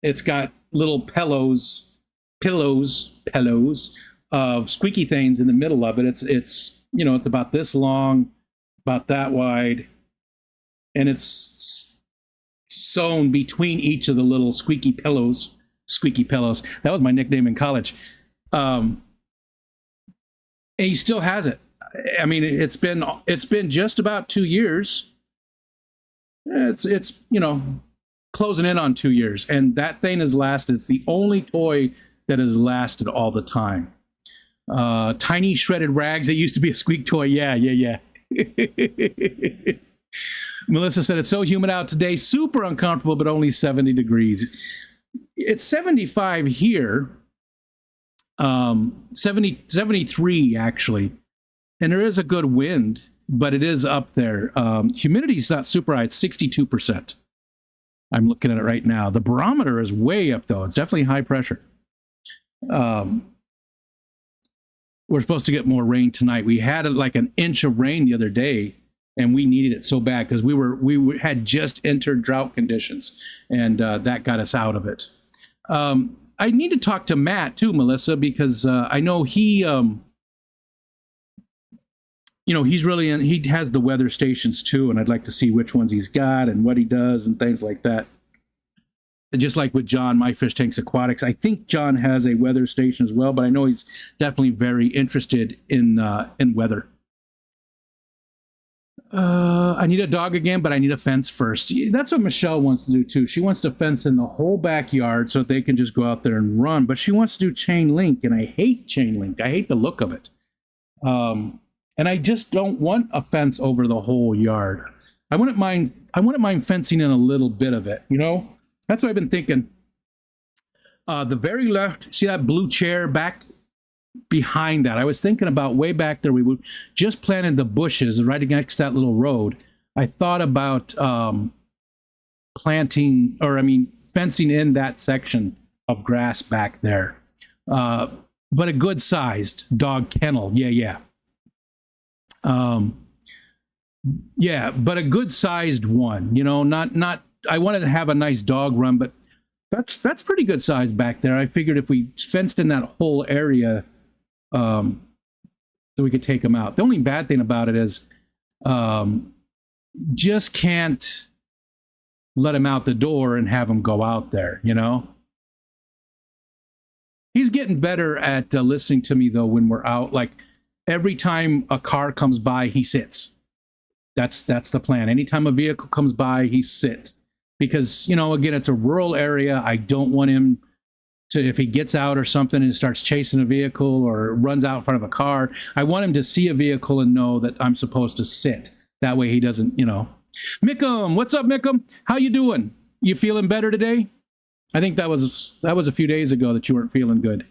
It's got little pillows of squeaky things in the middle of it. It's about this long, about that wide, and it's sewn between each of the little squeaky pillows. That was my nickname in college. And he still has it. I mean, it's been just about 2 years. It's closing in on 2 years, and that thing has lasted. It's the only toy that has lasted all the time. Tiny shredded rags. It used to be a squeak toy. Yeah. Melissa said it's so humid out today, super uncomfortable, but only 70 degrees. It's 75 here. 73 actually. And there is a good wind, but it is up there. Humidity is not super high. It's 62%. I'm looking at it right now. The barometer is way up, though. It's definitely high pressure. We're supposed to get more rain tonight. We had like an inch of rain the other day, and we needed it so bad because we had just entered drought conditions, and that got us out of it. I need to talk to Matt, too, Melissa, because I know he... he's really he has the weather stations too, and I'd like to see which ones he's got and what he does and things like that. And just like with John, My Fish Tanks Aquatics, I think John has a weather station as well, but I know he's definitely very interested in weather. I need a dog again, but I need a fence first. That's what Michelle wants to do too. She wants to fence in the whole backyard so that they can just go out there and run, but she wants to do chain link, and I hate chain link. I hate the look of it. And I just don't want a fence over the whole yard. I wouldn't mind fencing in a little bit of it, That's what I've been thinking. The very left, see that blue chair back behind that? I was thinking about way back there, we just planted the bushes right against that little road. I thought about fencing in that section of grass back there. But a good sized dog kennel. Yeah. But a good sized one, not I wanted to have a nice dog run, but that's pretty good size back there. I figured if we fenced in that whole area, so we could take them out. The only bad thing about it is, just can't let him out the door and have him go out there, He's getting better at listening to me though when we're out. Like, every time a car comes by, he sits. That's the plan. Anytime a vehicle comes by, he sits. Because, again, it's a rural area. I don't want him to, if he gets out or something and starts chasing a vehicle or runs out in front of a car, I want him to see a vehicle and know that I'm supposed to sit. That way he doesn't, Mickum, what's up, Mickum? How you doing? You feeling better today? I think that was a few days ago that you weren't feeling good.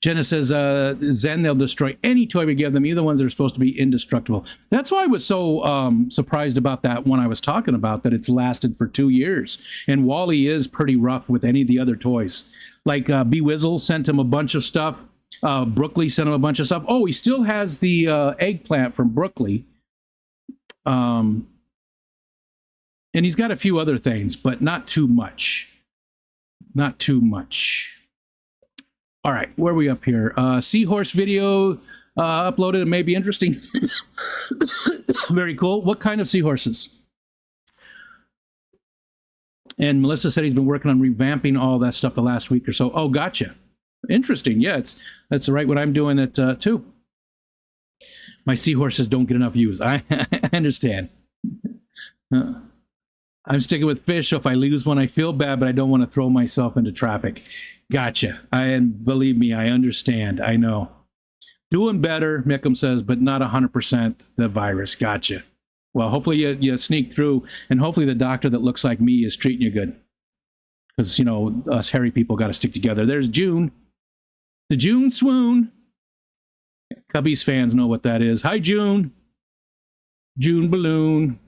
Jenna says, Zen, they'll destroy any toy we give them, even the ones that are supposed to be indestructible. That's why I was so surprised about that one I was talking about, that it's lasted for 2 years. And Wally is pretty rough with any of the other toys. Like B Wizzle sent him a bunch of stuff. Brookley sent him a bunch of stuff. Oh, he still has the eggplant from Brookley. And he's got a few other things, but not too much. Not too much. All right, where are we up here? Seahorse video uploaded. It may be interesting. Very cool. What kind of seahorses? And Melissa said he's been working on revamping all that stuff the last week or so. Oh, gotcha. Interesting. Yeah, that's right what I'm doing it too. My seahorses don't get enough views. I understand. I'm sticking with fish, so if I lose one, I feel bad, but I don't want to throw myself into traffic. Gotcha. And believe me, I understand. I know. Doing better, Mickham says, but not 100% the virus. Gotcha. Well, hopefully you sneak through, and hopefully the doctor that looks like me is treating you good. Because, you know, us hairy people got to stick together. There's June. The June swoon. Cubbies fans know what that is. Hi, June. June balloon.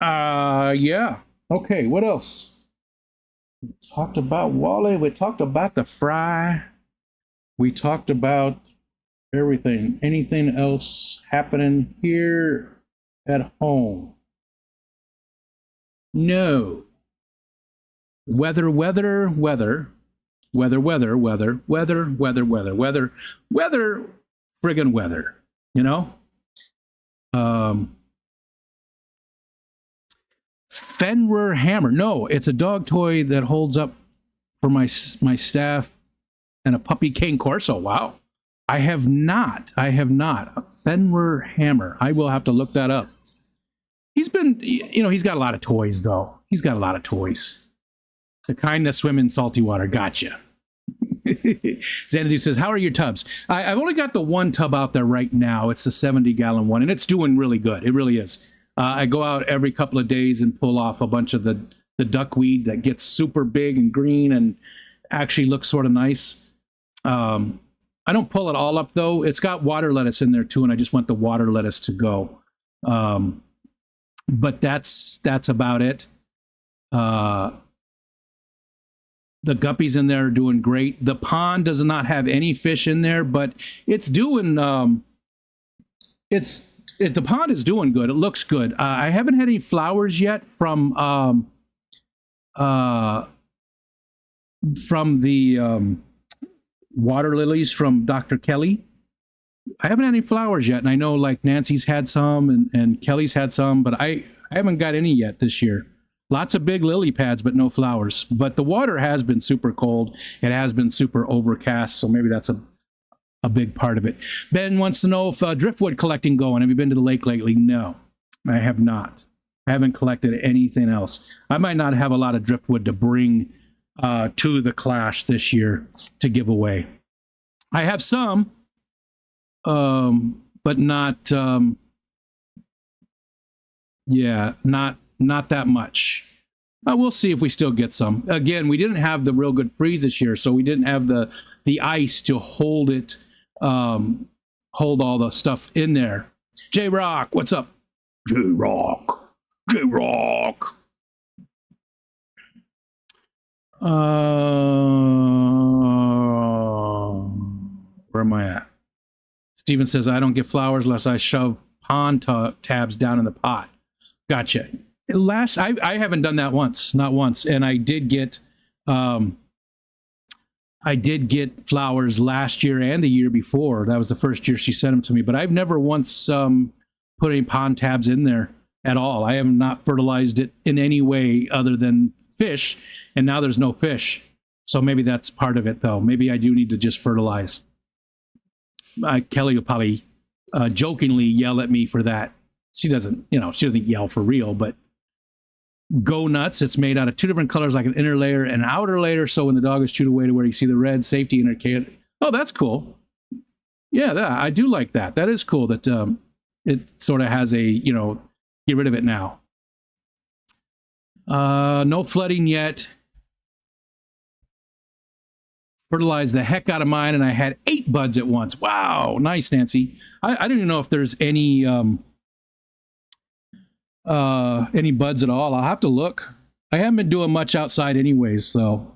Yeah. Okay, what else? We talked about Wally. We talked about the fry. We talked about everything. Anything else happening here at home? No. Weather, friggin' weather, you know? Fenrir hammer. No, it's a dog toy that holds up for my staff and a puppy cane corso. Wow. I have not. A Fenrir hammer. I will have to look that up. He's been, you know, he's got a lot of toys, though. He's got a lot of toys. The kind that swim in salty water. Gotcha. Xanadu says, how are your tubs? I've only got the one tub out there right now. It's the 70-gallon one, and it's doing really good. It really is. I go out every couple of days and pull off a bunch of the duckweed that gets super big and green and actually looks sort of nice. I don't pull it all up, though. It's got water lettuce in there, too, and I just want the water lettuce to go. But that's about it. The guppies in there are doing great. The pond does not have any fish in there, but it's doing... the pond is doing good. It looks good. I haven't had any flowers yet from the water lilies from Dr. Kelly. I haven't had any flowers yet, and I know like Nancy's had some and Kelly's had some, but I haven't got any yet this year. Lots of big lily pads, but no flowers. But the water has been super cold. It has been super overcast, so maybe that's a big part of it. Ben wants to know if driftwood collecting going. Have you been to the lake lately? No, I have not. I haven't collected anything else. I might not have a lot of driftwood to bring to the clash this year to give away. I have some, but not, not that much. We'll see if we still get some. Again, we didn't have the real good freeze this year, so we didn't have the ice to hold it, hold all the stuff in there. J-Rock, what's up? J-Rock. Where am I at? Steven says, I don't get flowers unless I shove pond tabs down in the pot. Gotcha. I haven't done that once, not once. And I did get flowers last year and the year before. That was the first year she sent them to me. But I've never once put any pond tabs in there at all. I have not fertilized it in any way other than fish. And now there's no fish. So maybe that's part of it, though. Maybe I do need to just fertilize. Kelly will probably jokingly yell at me for that. She doesn't yell for real, but Go Nuts. It's made out of two different colors, like an inner layer and an outer layer. So when the dog is chewed away to where you see the red, safety indicator. Oh, that's cool. Yeah, I do like that. That is cool that it sort of has a, get rid of it now. No flooding yet. Fertilized the heck out of mine, and I had 8 buds at once. Wow, nice, Nancy. I don't even know if there's any buds at all. I'll have to look. I haven't been doing much outside anyways, so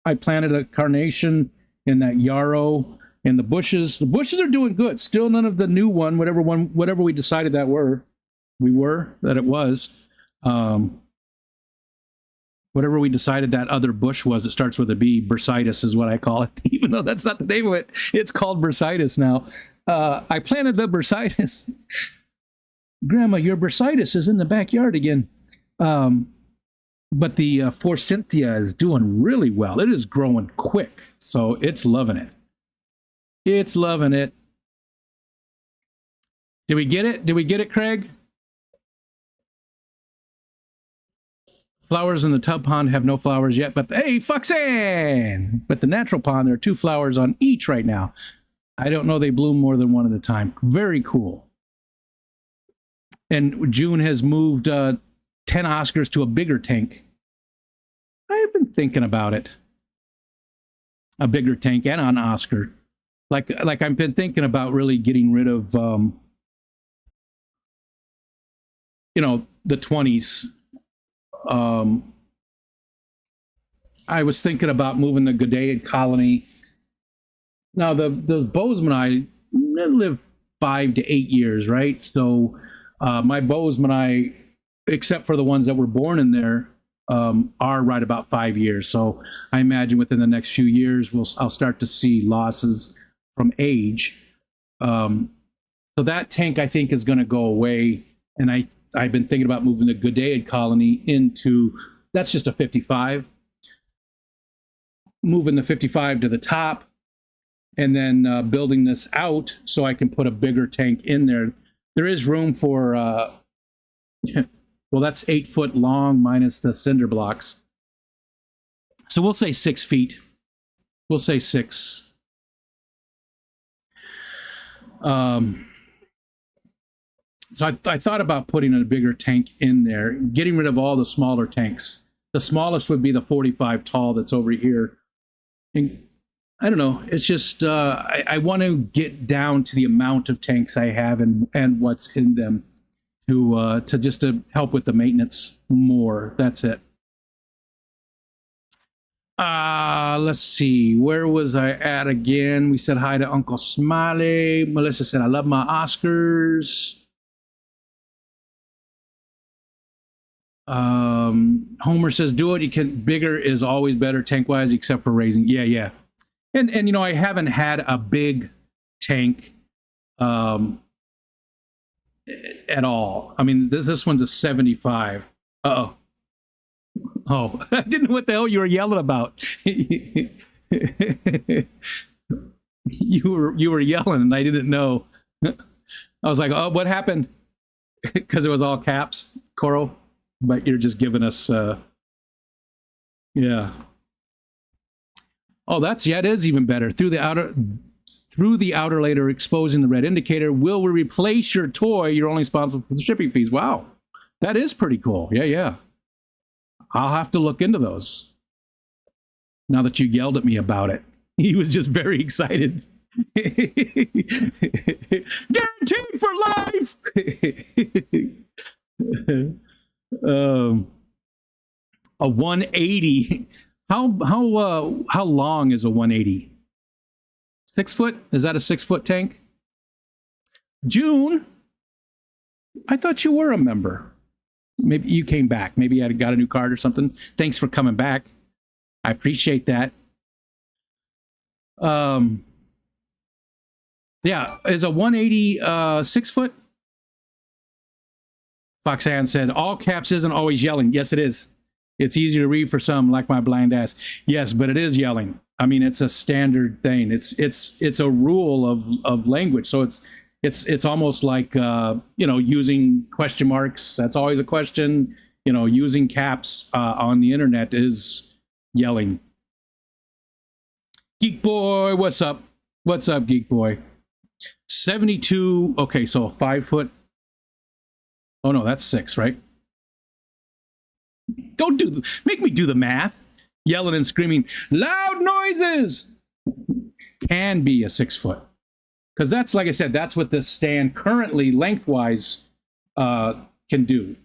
I planted a carnation in that yarrow, and the bushes are doing good. Still none of the new whatever we decided that it was. Whatever we decided that other bush was, it starts with a B. Bursitis is what I call it, even though that's not the name of it. It's called bursitis now. I planted the bursitis. Grandma, your bursitis is in the backyard again. But the Forsythia is doing really well. It is growing quick, so it's loving it. It's loving it. Did we get it? Did we get it, Craig? Flowers in the tub pond have no flowers yet, but hey, Foxanne! But the natural pond, there are 2 flowers on each right now. I don't know they bloom more than one at a time. Very cool. And June has moved 10 Oscars to a bigger tank. I've been thinking about it. A bigger tank and an Oscar. Like I've been thinking about really getting rid of, the 20s. I was thinking about moving the Goodeiid colony. Now, those Bozemanii live 5 to 8 years, right? So my Bozemanii, except for the ones that were born in there, are right about 5 years. So I imagine within the next few years, I'll start to see losses from age. So that tank, I think, is going to go away. And I've been thinking about moving the Goodeiid colony into, that's just a 55. Moving the 55 to the top, and then building this out so I can put a bigger tank in there. There is room for, well, that's 8 foot long minus the cinder blocks. So we'll say 6 feet. We'll say 6. So I thought about putting a bigger tank in there, getting rid of all the smaller tanks. The smallest would be the 45 tall that's over here. And I don't know. It's just I want to get down to the amount of tanks I have and what's in them to help with the maintenance more. That's it. Let's see. Where was I at again? We said hi to Uncle Smiley. Melissa said, I love my Oscars. Homer says, do it. You can, bigger is always better tank wise, except for raising. Yeah. And I haven't had a big tank, at all. I mean, this one's a 75. Oh, I didn't know what the hell you were yelling about. you were yelling and I didn't know. I was like, oh, what happened? Because it was all caps, Coral. But you're just giving us, yeah. Oh, it is even better. Through the outer layer, exposing the red indicator. Will we replace your toy? You're only responsible for the shipping fees. Wow, that is pretty cool. Yeah. I'll have to look into those. Now that you yelled at me about it, he was just very excited. Guaranteed for life. A 180. How long is a 180? 6 foot? Is that a 6 foot tank? June, I thought you were a member. Maybe you came back. Maybe you got a new card or something. Thanks for coming back. I appreciate that. Yeah, is a 180 6 foot? Foxanne said, all caps isn't always yelling. Yes, it is. It's easy to read for some, like my blind ass. Yes, but it is yelling. I mean, it's a standard thing. It's a rule of language. So it's almost like using question marks. That's always a question. Using caps on the internet is yelling. Geek Boy, what's up? What's up, Geek Boy? 72. Okay, so a 5 foot. Oh no, that's 6, right? Don't make me do the math. Yelling and screaming, loud noises can be a 6 foot. Because that's, like I said, that's what this stand currently lengthwise can do.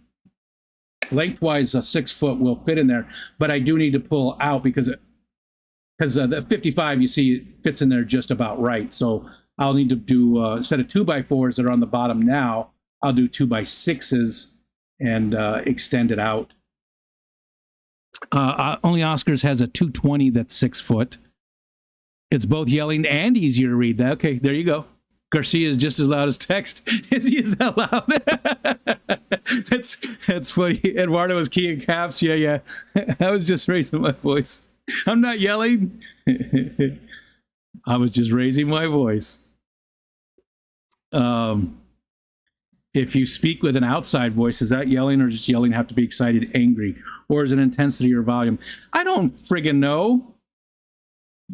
Lengthwise, a 6 foot will fit in there, but I do need to pull out because because the 55 you see fits in there just about right. So I'll need to do instead of 2x4s that are on the bottom now, I'll do 2x6s and extend it out. Only Oscars has a 220 that's 6 foot. It's both yelling and easier to read. Okay, there you go. Garcia is just as loud as text. Is he as loud? That's funny. Eduardo was keying caps. Yeah. I was just raising my voice. I'm not yelling. I was just raising my voice. If you speak with an outside voice, is that yelling, or just yelling have to be excited, angry, or is it intensity or volume? I don't friggin' know.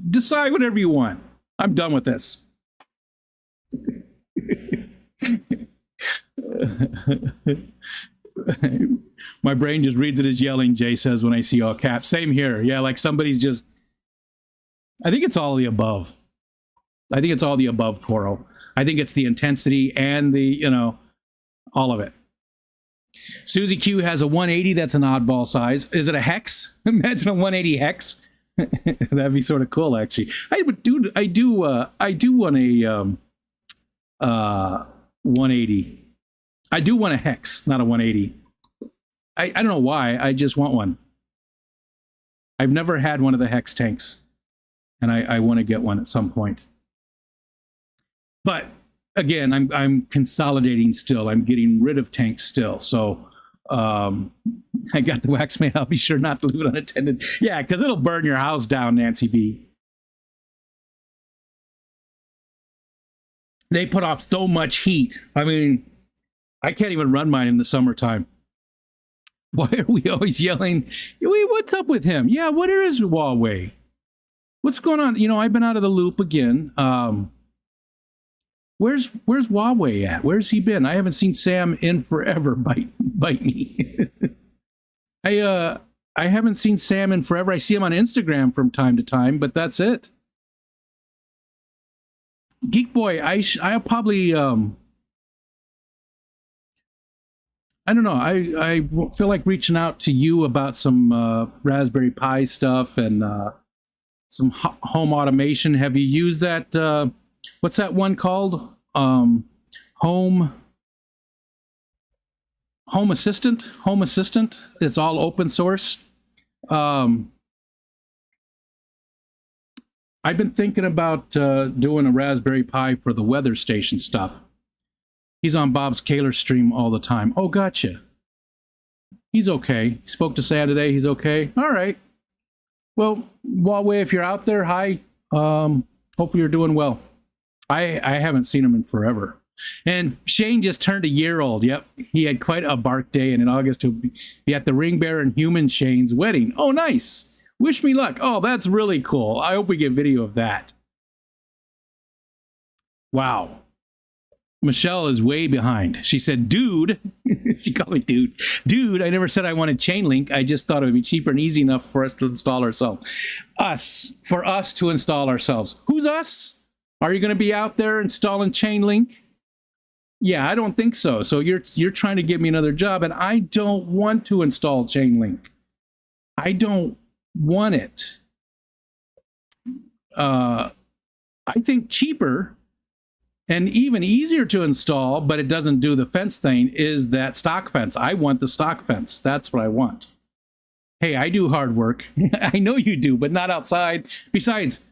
Decide whatever you want. I'm done with this. My brain just reads it as yelling, Jay says when I see all caps. Same here. Yeah, like somebody's just... I think it's all the above. I think it's all the above, Toro. I think it's the intensity and the, all of it. Susie Q has a 180. That's an oddball size. Is it a hex? Imagine a 180 hex. That'd be sort of cool, actually. I do want a 180. I do want a hex, not a 180. I don't know why. I just want one. I've never had one of the hex tanks, and I want to get one at some point. But again, I'm consolidating still. I'm getting rid of tanks still. So I got the wax made. I'll be sure not to leave it unattended. Yeah, because it'll burn your house down, Nancy B. They put off so much heat. I mean, I can't even run mine in the summertime. Why are we always yelling? Wait, what's up with him? Yeah, what is Huawei? What's going on? I've been out of the loop again. Where's Huawei at? Where's he been? I haven't seen Sam in forever. Bite me. I haven't seen Sam in forever. I see him on Instagram from time to time, but that's it. Geek Boy, I'll probably I don't know. I feel like reaching out to you about some Raspberry Pi stuff and some home automation. Have you used that? What's that one called? Home Assistant. Home Assistant. It's all open source. I've been thinking about doing a Raspberry Pi for the weather station stuff. He's on Bob's Kaler stream all the time. Oh, gotcha. He's okay. He spoke to Sam today. He's okay. All right. Well, Huawei, if you're out there, hi. Hopefully you're doing well. I haven't seen him in forever. And Shane just turned a year old. Yep. He had quite a bark day, and in August he'll be at the Ring Bear and Human Shane's wedding. Oh, nice. Wish me luck. Oh, that's really cool. I hope we get video of that. Wow. Michelle is way behind. She said, dude. She called me dude. Dude, I never said I wanted Chainlink. I just thought it would be cheaper and easy enough for us to install ourselves. For us to install ourselves. Who's us? Are you going to be out there installing Chainlink? Yeah, I don't think so. So you're trying to give me another job, and I don't want to install Chainlink. I don't want it. I think cheaper and even easier to install, but it doesn't do the fence thing, is that stock fence. I want the stock fence. That's what I want. Hey, I do hard work. I know you do, but not outside. Besides,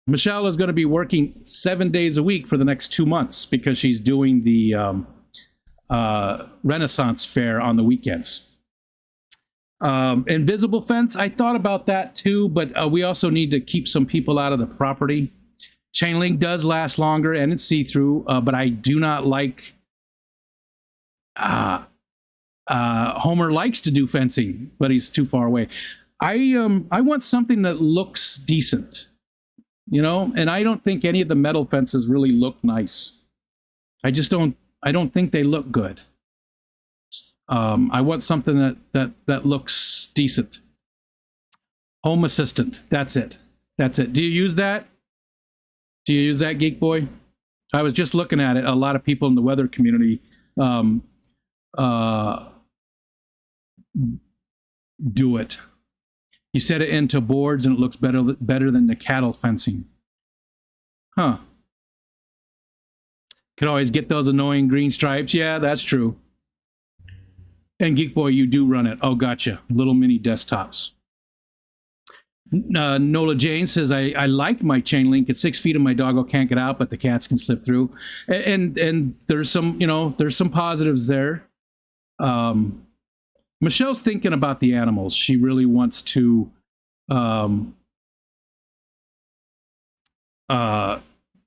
Michelle is going to be working 7 days a week for the next 2 months because she's doing the Renaissance Fair on the weekends. Invisible fence, I thought about that too, but we also need to keep some people out of the property. Chainlink does last longer and it's see-through, but I do not like... Homer likes to do fencing, but he's too far away. I want something that looks decent, and I don't think any of the metal fences really look nice. I don't think they look good. I want something that looks decent. Home Assistant. That's it. Do you use that? Do you use that, Geek Boy? I was just looking at it. A lot of people in the weather community do it. You set it into boards and it looks better than the cattle fencing. Huh. Could always get those annoying green stripes. Yeah, that's true. And Geek Boy, you do run it. Oh, gotcha. Little mini desktops. Nola Jane says, I like my chain link at 6 feet and my doggo can't get out, but the cats can slip through. And there's some, there's some positives there. Michelle's thinking about the animals. She really wants to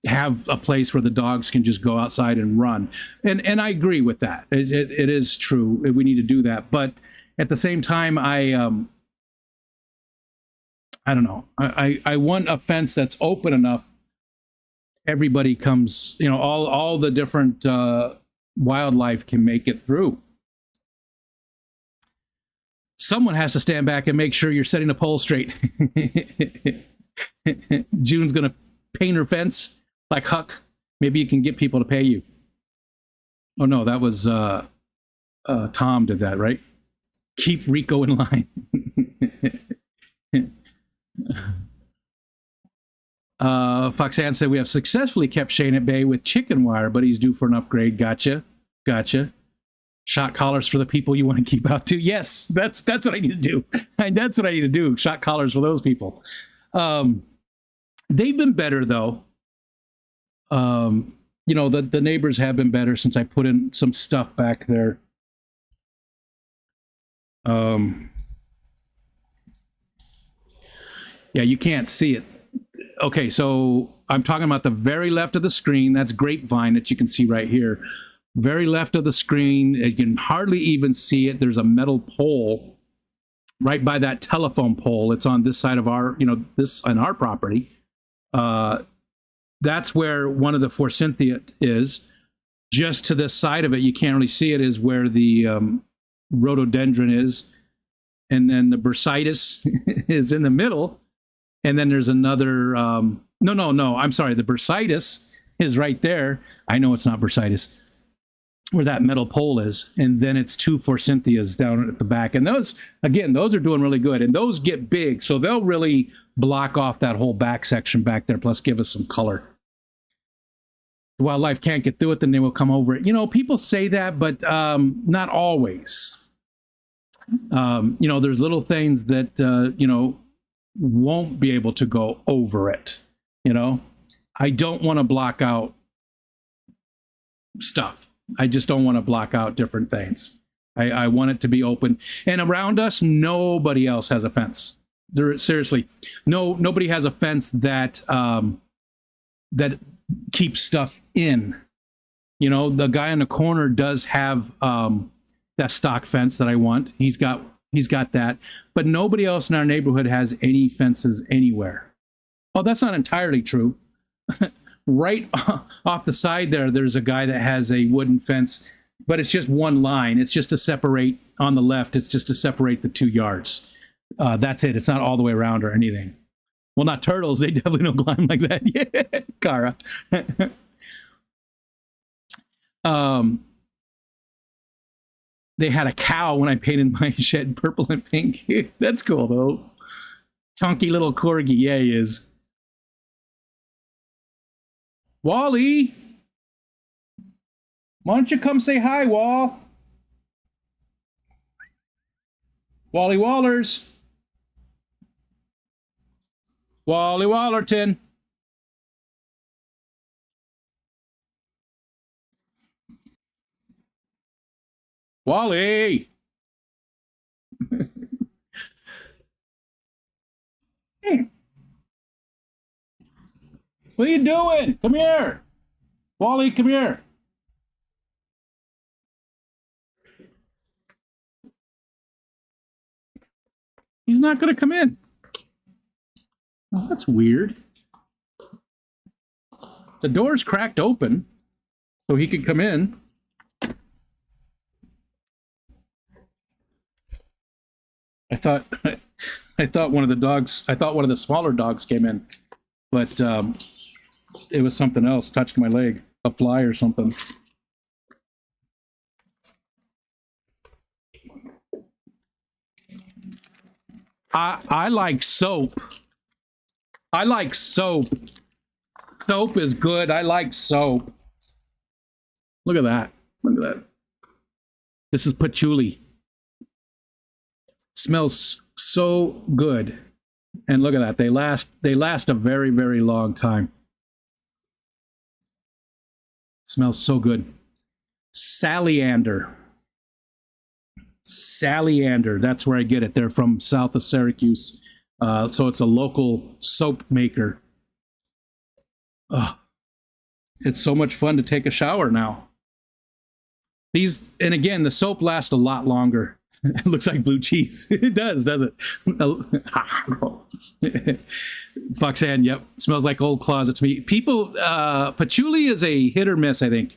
have a place where the dogs can just go outside and run. And I agree with that. It is true. We need to do that. But at the same time, I don't know. I want a fence that's open enough. Everybody comes, all the different wildlife can make it through. Someone has to stand back and make sure you're setting the pole straight. June's going to paint her fence like Huck. Maybe you can get people to pay you. Oh, no, that was Tom did that, right? Keep Rico in line. Foxanne said, we have successfully kept Shane at bay with chicken wire, but he's due for an upgrade. Gotcha. Shot collars for the people you want to keep out too. Yes, that's what I need to do. That's what I need to do. Shot collars for those people. They've been better though. The neighbors have been better since I put in some stuff back there. Yeah, you can't see it. Okay, so I'm talking about the very left of the screen. That's Grapevine that you can see right here. Very left of the screen. You can hardly even see it. There's a metal pole right by that telephone pole. It's on this side of our, this on our property. That's where one of the Forsythia is. Just to this side of it, you can't really see it, is where the rhododendron is. And then the bursitis is in the middle. And then there's another, no, I'm sorry. The bursitis is right there. I know it's not bursitis, where that metal pole is. And then it's 2 Forsythias down at the back. And those are doing really good. And those get big. So they'll really block off that whole back section back there, plus give us some color. The wildlife can't get through it, then they will come over it. People say that, but not always. There's little things that, won't be able to go over it. I don't want to block out stuff. I just don't want to block out different things. I want it to be open. And around us, nobody else has a fence. Seriously, nobody has a fence that that keeps stuff in. The guy in the corner does have that stock fence that I want. He's got that, but nobody else in our neighborhood has any fences anywhere. Oh, that's not entirely true. Right off the side there's a guy that has a wooden fence, but it's just one line. It's just to separate on the left. It's just to separate the 2 yards. That's it. It's not all the way around or anything. Well, not turtles. They definitely don't climb like that. Yeah, Kara. They had a cow when I painted my shed purple and pink. That's cool, though. Chunky little corgi. Yeah, he is. Wally! Why don't you come say hi, Wall? Wally Wallers. Wally Wallerton. Wally! What are you doing? Come here. Wally, come here. He's not going to come in. Oh, that's weird. The door's cracked open so he could come in. I thought one of the smaller dogs came in, but it was something else touched my leg, a fly or something. I like soap. I like soap. Soap is good. I like soap. Look at that. Look at that. This is patchouli. Smells so good. And look at that. They last a very, very long time. Smells so good. Salyander. Salyander. That's where I get it. They're from south of Syracuse. So it's a local soap maker. Oh, it's so much fun to take a shower now. These, and again, the soap lasts a lot longer. It looks like blue cheese. It does, doesn't it? Foxanne, yep. Smells like old closet to me. People, patchouli is a hit or miss, I think.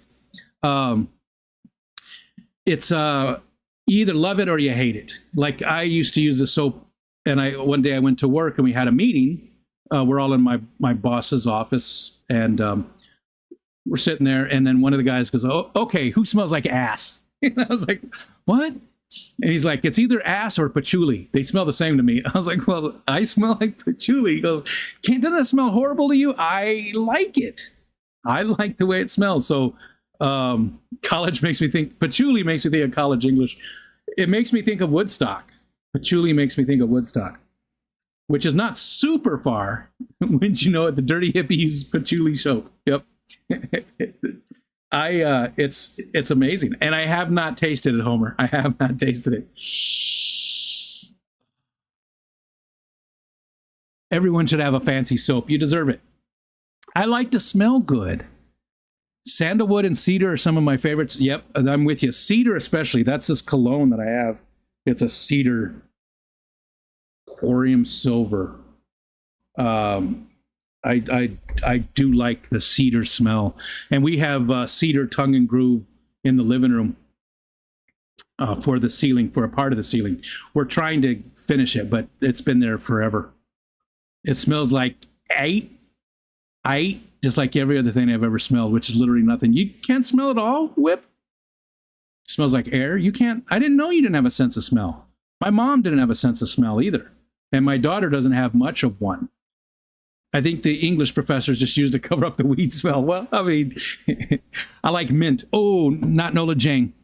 It's you either love it or you hate it. Like I used to use the soap, and one day I went to work and we had a meeting. We're all in my boss's office, and we're sitting there, and then one of the guys goes, "Oh, okay, who smells like ass?" And I was like, "What?" And he's like, "It's either ass or patchouli. They smell the same to me." I was like, "Well, I smell like patchouli." He goes, "Doesn't that smell horrible to you?" I like it. I like the way it smells. So college makes me think, patchouli makes me think of college English. It makes me think of Woodstock. Patchouli makes me think of Woodstock, which is not super far. Wouldn't you know it? The Dirty Hippies patchouli soap. Yep. It's amazing. And I have not tasted it, Homer. I have not tasted it. Everyone should have a fancy soap. You deserve it. I like to smell good. Sandalwood and cedar are some of my favorites. Yep, and I'm with you. Cedar especially. That's this cologne that I have. It's a cedar Corium Silver. I do like the cedar smell. And we have cedar tongue and groove in the living room for the ceiling, for a part of the ceiling. We're trying to finish it, but it's been there forever. It smells like eight, just like every other thing I've ever smelled, which is literally nothing. You can't smell it all, Whip? It smells like air. You can't. I didn't know you didn't have a sense of smell. My mom didn't have a sense of smell either. And my daughter doesn't have much of one. I think the English professors just used to cover up the weed smell. Well, I mean, I like mint. Oh, not Nola Jane.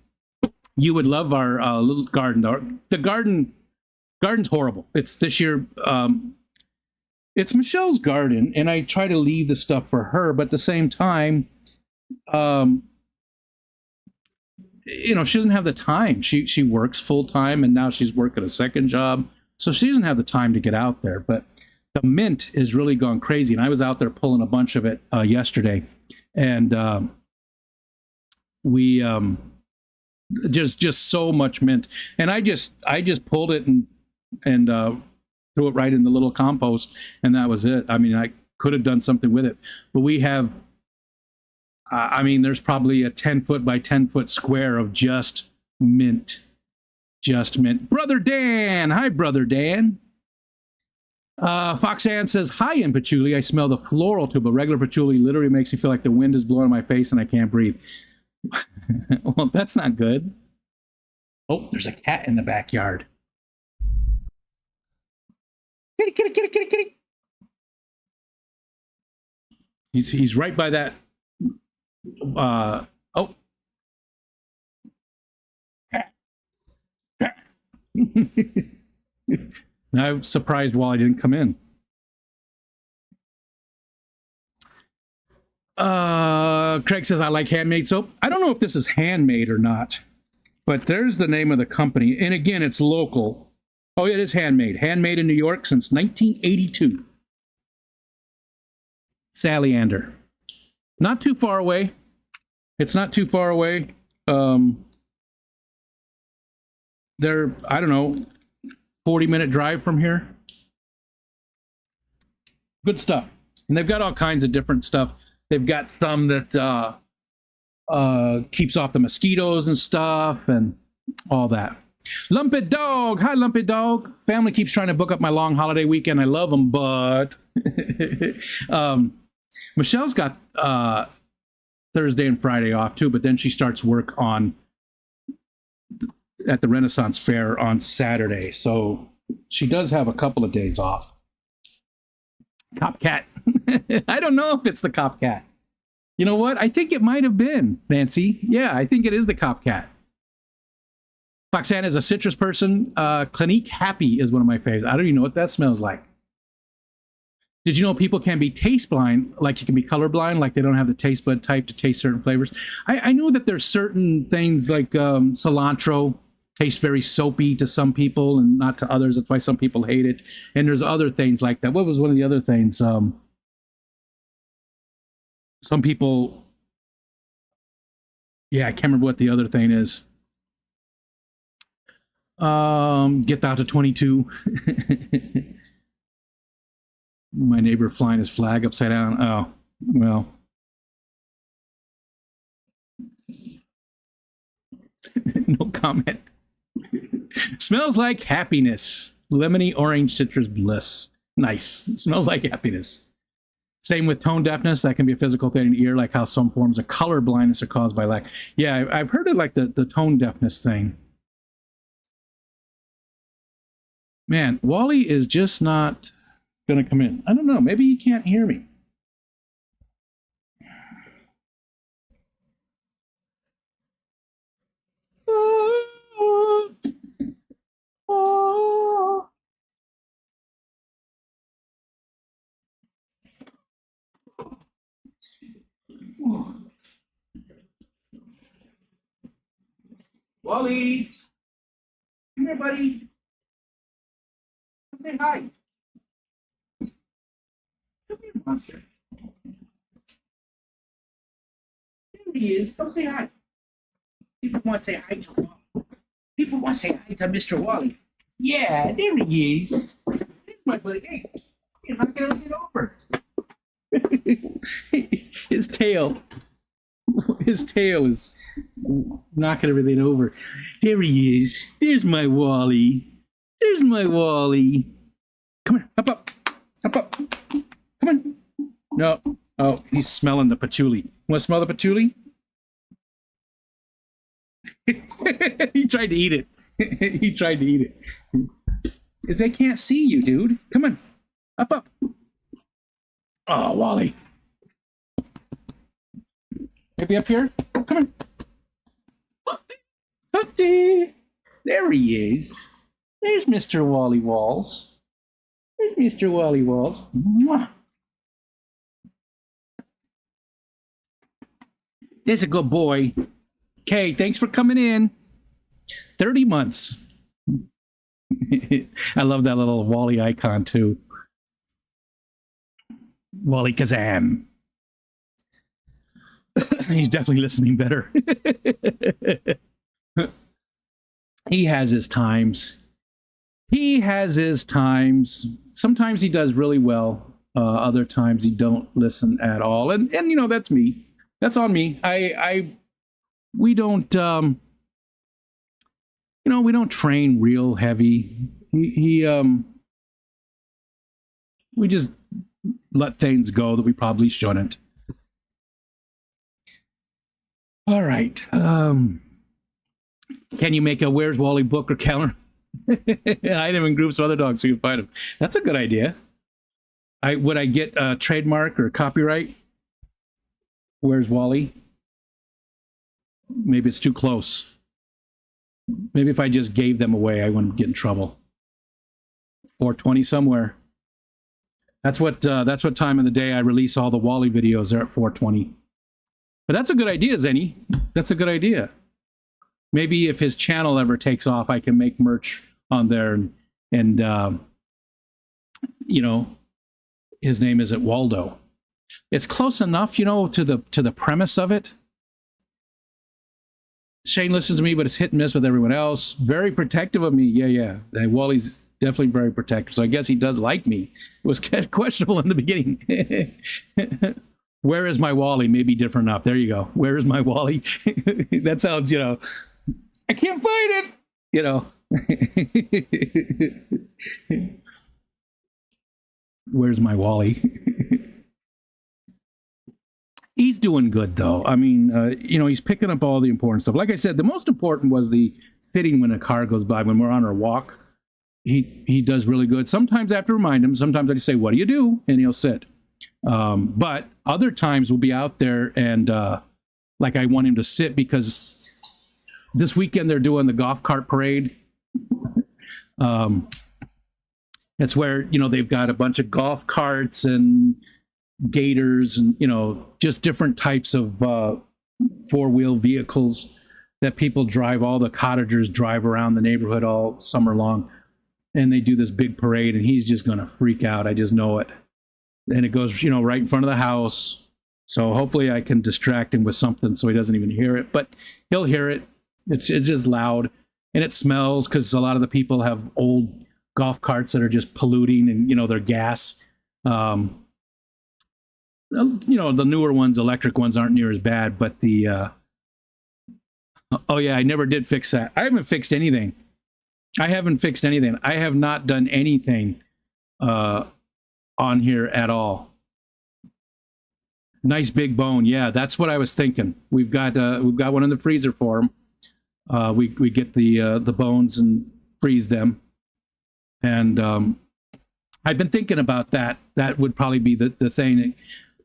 You would love our little garden. The garden's horrible. It's this year. It's Michelle's garden, and I try to leave the stuff for her, but at the same time, she doesn't have the time. She works full time, and now she's working a second job, so she doesn't have the time to get out there. But the mint has really gone crazy, and I was out there pulling a bunch of it yesterday, and we just so much mint, and I just pulled it and threw it right in the little compost, and that was it. I mean, I could have done something with it, but we have. There's probably a 10-foot by 10-foot square of just mint. Just mint. Brother Dan. Hi, Brother Dan. Foxanne says, "Hi, in patchouli. I smell the floral too, but regular patchouli literally makes me feel like the wind is blowing in my face and I can't breathe." Well, that's not good. Oh, there's a cat in the backyard. Kitty, kitty, kitty, kitty, kitty. He's right by that. Oh. I'm surprised Wally didn't come in. Craig says, "I like handmade soap." I don't know if this is handmade or not, but there's the name of the company. And again, it's local. Oh, it is handmade. Handmade in New York since 1982. Salyander. Not too far away. It's not too far away. They're, I don't know, 40-minute drive from here. Good stuff. And they've got all kinds of different stuff. They've got some that keeps off the mosquitoes and stuff and all that. Lumpy Dog. Hi, Lumpy Dog. Family keeps trying to book up my long holiday weekend. I love them, but Michelle's got Thursday and Friday off too, but then she starts work at the Renaissance Fair on Saturday. So She does have a couple of days off. Cop cat. I don't know if it's the cop cat. You know what? I think it might have been, Nancy. Yeah, I think it is the cop cat. Foxanna is a citrus person. Clinique Happy is one of my favorites. I don't even know what that smells like. Did you know people can be taste blind, like you can be colorblind, like they don't have the taste bud type to taste certain flavors? I knew that there's certain things like cilantro tastes very soapy to some people and not to others. That's why some people hate it. And there's other things like that. What was one of the other things? Some people, yeah, I can't remember what the other thing is. Get out to 22. My neighbor flying his flag upside down. Oh, well. No comment. Smells like happiness. Lemony orange citrus bliss. Nice. Smells like happiness. Same with tone deafness. That can be a physical thing in the ear, like how some forms of color blindness are caused by lack. Yeah, I've heard of like the tone deafness thing. Man, Wally is just not going to come in. I don't know. Maybe he can't hear me. Wally, come here, buddy. Say hi. Come here, monster. There he is. Come say hi. People want to say hi to Wally. People want to say hi to Mr. Wally. Yeah, there he is. There's my buddy. Hey, if I can get over. His tail is knocking everything over. There he is. There's my Wally. There's my Wally. Come here. Up, up. Up, up. Come on. No. Oh, he's smelling the patchouli. Want to smell the patchouli? He tried to eat it. He tried to eat it. They can't see you, dude. Come on. Up, up. Oh, Wally. Maybe up here? Come on. There he is. There's Mr. Wally Walls. There's Mr. Wally Walls. Mwah. There's a good boy. Okay, thanks for coming in. 30 months. I love that little Wally icon, too. Wally Kazam. He's definitely listening better. He has his times. He has his times. Sometimes he does really well. Other times he don't listen at all. And you know, that's me. That's on me. We don't, you know, we don't train real heavy. We just let things go that we probably shouldn't. All right. Can you make a Where's Wally book or calendar? Hide him in groups of other dogs so you can find him. That's a good idea. Would I get a trademark or copyright? Where's Wally? Maybe it's too close. Maybe if I just gave them away, I wouldn't get in trouble. 420 somewhere. That's what time of the day I release all the Wally videos. They're at 420. But that's a good idea, Zenny. That's a good idea. Maybe if his channel ever takes off, I can make merch on there, and you know, his name isn't Waldo. It's close enough, you know, to the premise of it. Shane listens to me, but it's hit and miss with everyone else. Very protective of me. Yeah. Wally's definitely very protective. So I guess he does like me. It was questionable in the beginning. Where is my Wally? Maybe different enough. There you go. Where is my Wally? That sounds, you know, I can't find it. You know. Where's my Wally? He's doing good, though. I mean, you know, he's picking up all the important stuff. Like I said, the most important was the fitting when a car goes by when we're on our walk. he does really good. Sometimes I have to remind him. Sometimes I just say, "What do you do?" and he'll sit. But other times we'll be out there and like I want him to sit because this weekend they're doing the golf cart parade. It's where, they've got a bunch of golf carts and gators and, just different types of four-wheel vehicles that people drive. All the cottagers drive around the neighborhood all summer long. And they do this big parade, and he's just going to freak out. I just know it. And it goes, right in front of the house. So hopefully I can distract him with something so he doesn't even hear it. But he'll hear it. It's just loud. And it smells because a lot of the people have old golf carts that are just polluting and, they're gas. The newer ones, electric ones, aren't near as bad. But oh, yeah, I never did fix that. I haven't fixed anything. I have not done anything on here at all. Nice big bone. Yeah, that's what I was thinking. We've got one in the freezer for him. We get the bones and freeze them. And I've been thinking about that. That would probably be the thing.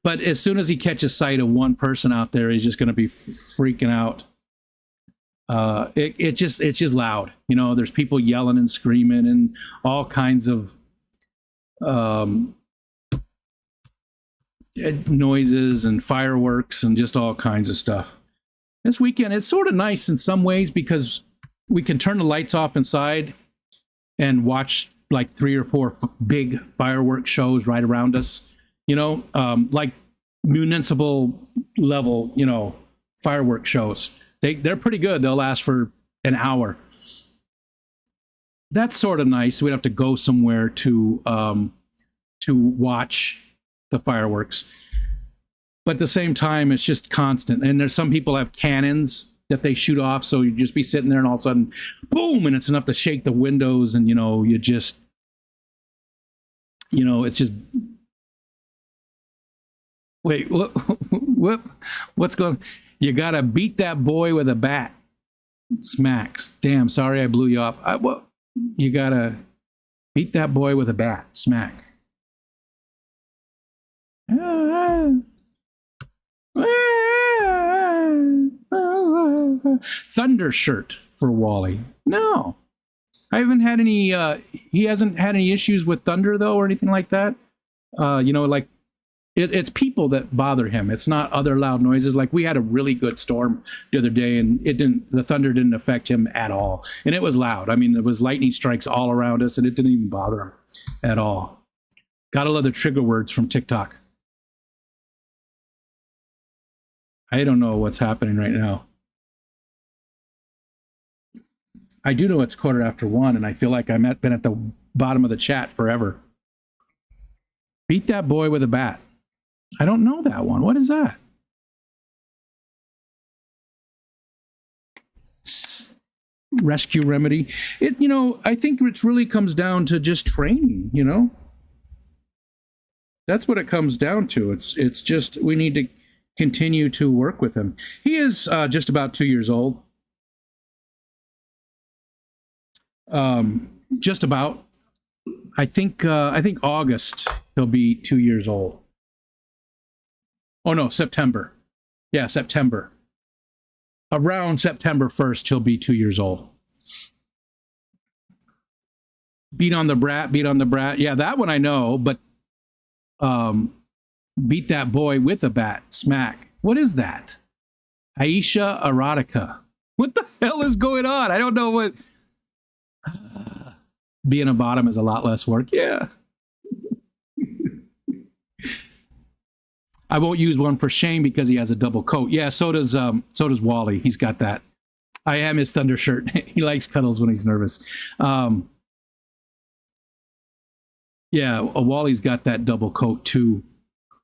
But as soon as he catches sight of one person out there, he's just going to be freaking out. It's just loud. There's people yelling and screaming and all kinds of noises and fireworks and just all kinds of stuff. This weekend, it's sort of nice in some ways because we can turn the lights off inside and watch like 3 or 4 big fireworks shows right around us, like municipal level, fireworks shows. They're pretty good. They'll last for an hour. That's sort of nice. We'd have to go somewhere to watch the fireworks. But at the same time, it's just constant. And there's some people have cannons that they shoot off. So you just be sitting there and all of a sudden, boom, and it's enough to shake the windows. And, you just, it's just, wait, what's going on? You got to beat that boy with a bat. Smacks. Damn, sorry I blew you off. You got to beat that boy with a bat. Smack. Thunder shirt for Wally. No. I haven't had any, he hasn't had any issues with thunder, though, or anything like that. Like, it's people that bother him. It's not other loud noises. Like we had a really good storm the other day, and the thunder didn't affect him at all. And it was loud. I mean, there was lightning strikes all around us, and it didn't even bother him at all. Gotta love the trigger words from TikTok. I don't know what's happening right now. I do know it's 1:15, and I feel like I've been at the bottom of the chat forever. Beat that boy with a bat. I don't know that one. What is that? Rescue remedy. I think it really comes down to just training, That's what it comes down to. It's just we need to continue to work with him. He is just about 2 years old. Just about. I think August he'll be 2 years old. Oh no, September. Yeah, September. Around September 1st, he'll be 2 years old. Beat on the brat. Yeah, that one I know, but beat that boy with a bat. Smack. What is that? Aisha Erotica. What the hell is going on? I don't know what. Being a bottom is a lot less work. Yeah. I won't use one for Shane because he has a double coat. Yeah, so does Wally. He's got that. I am his thunder shirt. He likes cuddles when he's nervous. Wally's got that double coat too.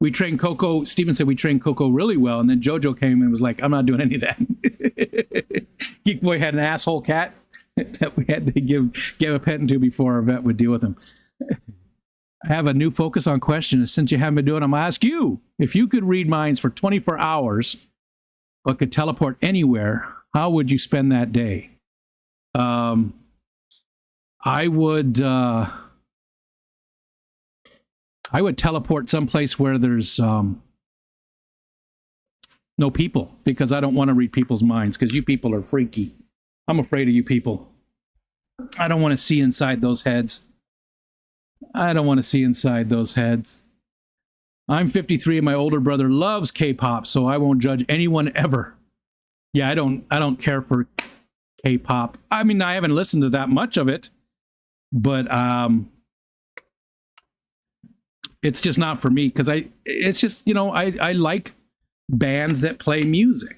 We trained Coco. Steven said we trained Coco really well, and then JoJo came and was like, "I'm not doing any of that." Geek Boy had an asshole cat that we had to give a petting to before our vet would deal with him. I have a new focus on questions. Since you haven't been doing them, I'll ask you, if you could read minds for 24 hours, but could teleport anywhere, how would you spend that day? I I would teleport someplace where there's no people, because I don't want to read people's minds, because you people are freaky. I'm afraid of you people. I don't want to see inside those heads. I don't want to see inside those heads. I'm 53 and my older brother loves K-pop, so I won't judge anyone ever. Yeah, I don't care for K-pop. I mean, I haven't listened to that much of it, but it's just not for me, because it's just, I like bands that play music.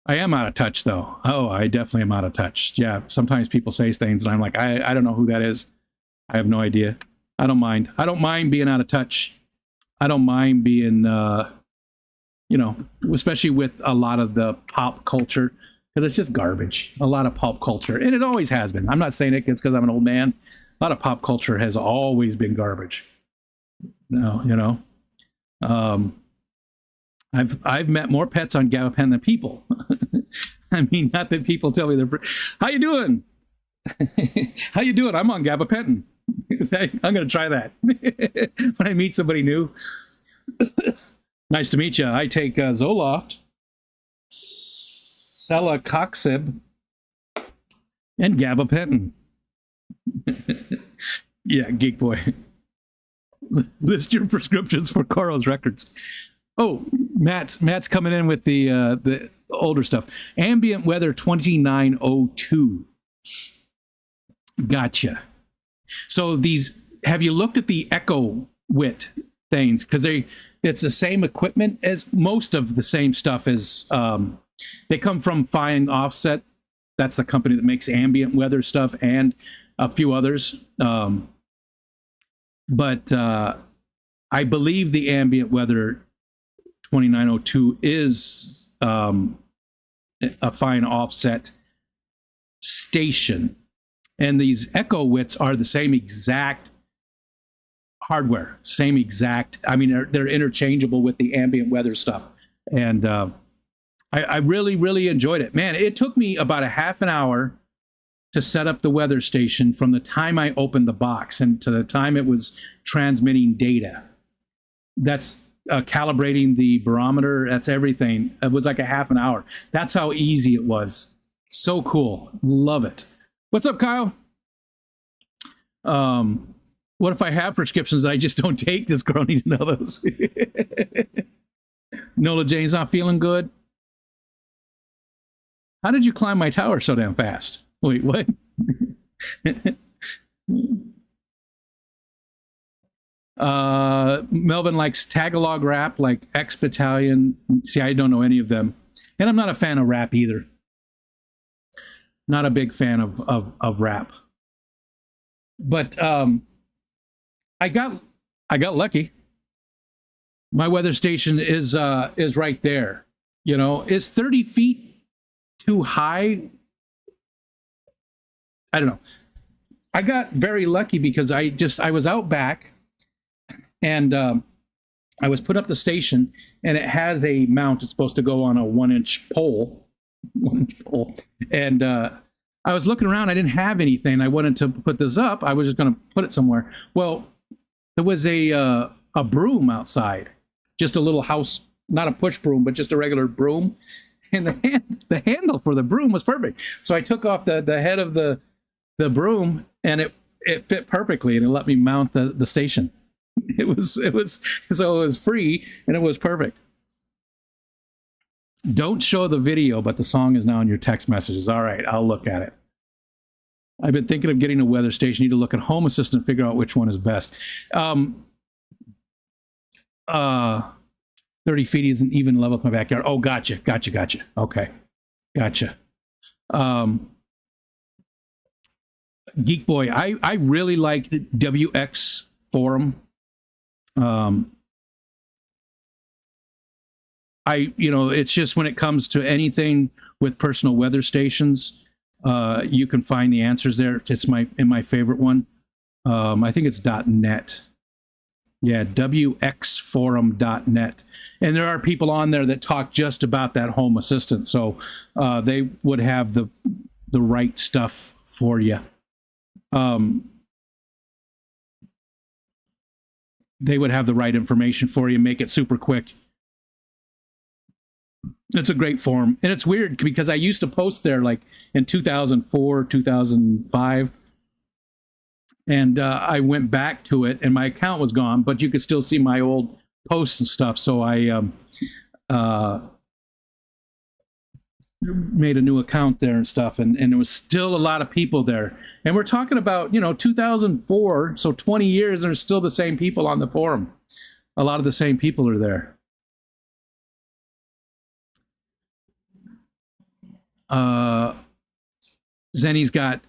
I am out of touch, though. Oh, I definitely am out of touch. Yeah, sometimes people say things, and I'm like, I don't know who that is. I have no idea. I don't mind. I don't mind being out of touch. I don't mind being, especially with a lot of the pop culture, because it's just garbage. A lot of pop culture, and it always has been. I'm not saying it because I'm an old man. A lot of pop culture has always been garbage. No, I've met more pets on Gabapentin than people. I mean, not that people tell me they're. How you doing? How you doing? I'm on Gabapentin. I'm going to try that when I meet somebody new. Nice to meet you. I take Zoloft, Celecoxib, and Gabapentin. Yeah, Geek Boy. List your prescriptions for Carl's Records. Oh, Matt's coming in with the older stuff. Ambient Weather 2902. Gotcha. So have you looked at the Echo Wit things? Because it's the same equipment as most of the same stuff as they come from Fine Offset. That's the company that makes ambient weather stuff and a few others. But I believe the Ambient Weather 2902 is a Fine Offset station. And these Echo Wits are the same exact hardware, same exact. I mean, they're interchangeable with the ambient weather stuff. And I really, really enjoyed it. Man, it took me about a half an hour to set up the weather station from the time I opened the box and to the time it was transmitting data. That's calibrating the barometer. That's everything. It was like a half an hour. That's how easy it was. So cool. Love it. What's up, Kyle? What if I have prescriptions that I just don't take? Does girl need to know those? Nola Jane's not feeling good. How did you climb my tower so damn fast? Wait, what? Melvin likes Tagalog rap, like X Battalion. See, I don't know any of them. And I'm not a fan of rap either. Not a big fan of rap. But I got lucky. My weather station is right there. Is 30 feet too high? I don't know. I got very lucky because I was out back, and I was put up the station, and it has a mount. It's supposed to go on a 1-inch pole. 1-inch pole. And I was looking around. I didn't have anything. I wanted to put this up. I was just going to put it somewhere. Well, there was a broom outside, just a little house, not a push broom, but just a regular broom. And the handle for the broom was perfect. So I took off the head of the broom, and it fit perfectly, and it let me mount the station. It was free, and it was perfect. Don't show the video, but the song is now in your text messages. All right, I'll look at it. I've been thinking of getting a weather station. You need to look at Home Assistant, figure out which one is best. 30 feet isn't even level with my backyard. Oh, gotcha. Okay, gotcha. Geek Boy, I really like WX Forum. It's just when it comes to anything with personal weather stations, you can find the answers there. It's my favorite one. I think it's .net. Yeah, wxforum.net. And there are people on there that talk just about that Home Assistant. So they would have the right stuff for you. They would have the right information for you, make it super quick. It's a great forum. And it's weird because I used to post there like in 2004, 2005. And I went back to it and my account was gone, but you could still see my old posts and stuff. So I made a new account there and stuff. And there was still a lot of people there. And we're talking about, 2004. So 20 years, there's still the same people on the forum. A lot of the same people are there. Zenny's got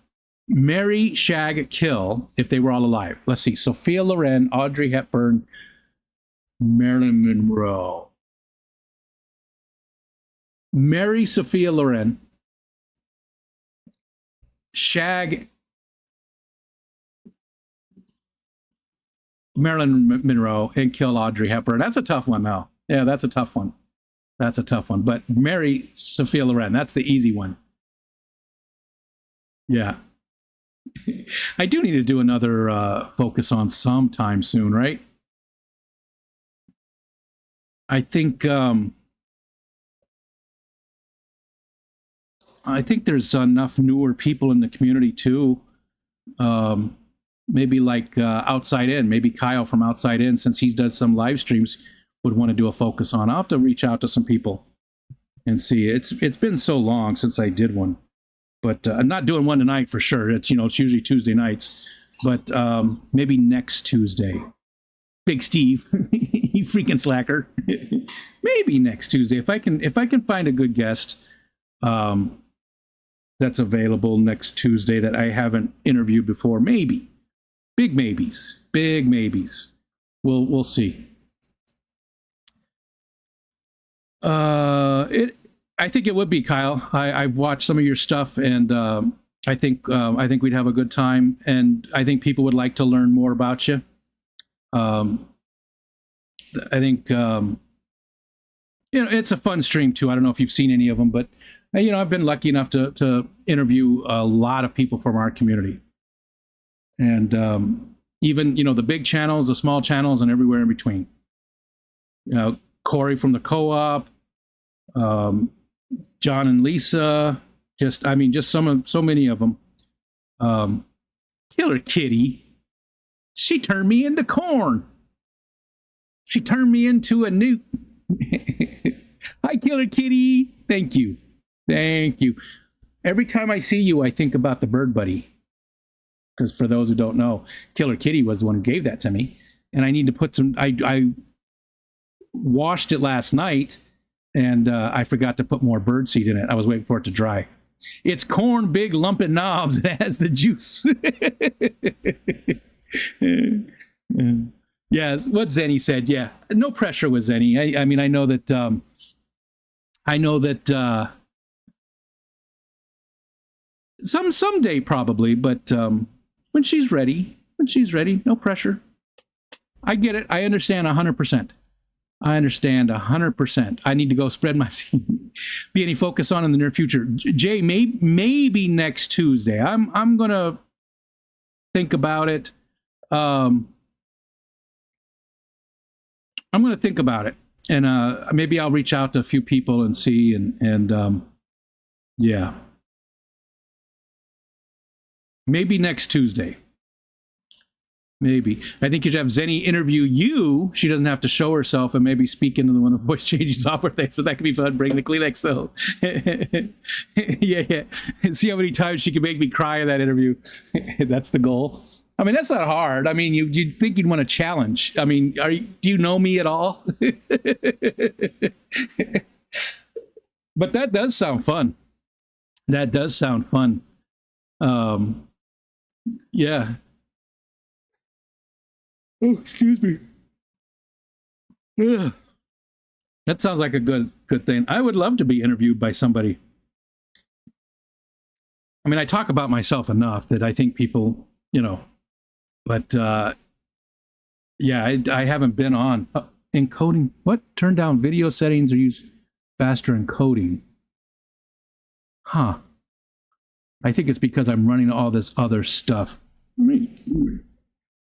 marry, shag, kill if they were all alive. Let's see. Sophia Loren, Audrey Hepburn, Marilyn Monroe. Marry Sophia Loren. Shag Marilyn Monroe and kill Audrey Hepburn. That's a tough one, though. Yeah, that's a tough one. That's a tough one. But marry Sophia Loren. That's the easy one. Yeah. I do need to do another focus on sometime soon, right? I think there's enough newer people in the community too. Maybe like Outside In, maybe Kyle from Outside In, since he does some live streams, would want to do a focus on. I'll have to reach out to some people and see. It's been so long since I did one. But I'm not doing one tonight for sure. It's it's usually Tuesday nights, but maybe next Tuesday. Big Steve, you freaking slacker. Maybe next Tuesday if I can find a good guest that's available next Tuesday that I haven't interviewed before. Maybe big maybes. We'll see. I think it would be, Kyle. I've watched some of your stuff, and I think we'd have a good time, and I think people would like to learn more about you. I think it's a fun stream too. I don't know if you've seen any of them, but I've been lucky enough to interview a lot of people from our community, and even the big channels, the small channels, and everywhere in between. Corey from the Co-op. John and Lisa, so many of them. Killer Kitty, she turned me into corn. She turned me into a newt. Hi, Killer Kitty. Thank you. Every time I see you, I think about the Bird Buddy. Because for those who don't know, Killer Kitty was the one who gave that to me. And I need to put some, I washed it last night. And I forgot to put more birdseed in it. I was waiting for it to dry. It's corn, big lumping knobs. It has the juice. Yes, what Zenny said. Yeah, no pressure with Zenny. I mean, I know that. Someday probably, but when she's ready, no pressure. I get it. I understand 100%. I understand 100%. I need to go spread my seed. Be any focus on in the near future? Jay, maybe next Tuesday. I'm gonna think about it. I'm gonna think about it, and maybe I'll reach out to a few people and see, and yeah, maybe next Tuesday. Maybe. I think you should have Zenny interview you. She doesn't have to show herself and maybe speak into the one of voice changing software things, but that could be fun. Bring the Kleenex. So, yeah. See how many times she can make me cry in that interview. That's the goal. I mean, that's not hard. I mean, you'd think you'd want a challenge. I mean, do you know me at all? But that does sound fun. Yeah. Oh, excuse me. Ugh. That sounds like a good thing. I would love to be interviewed by somebody. I mean, I talk about myself enough that I think people, but Yeah, I haven't been on encoding. What? Turn down video settings or use faster encoding? Huh. I think it's because I'm running all this other stuff.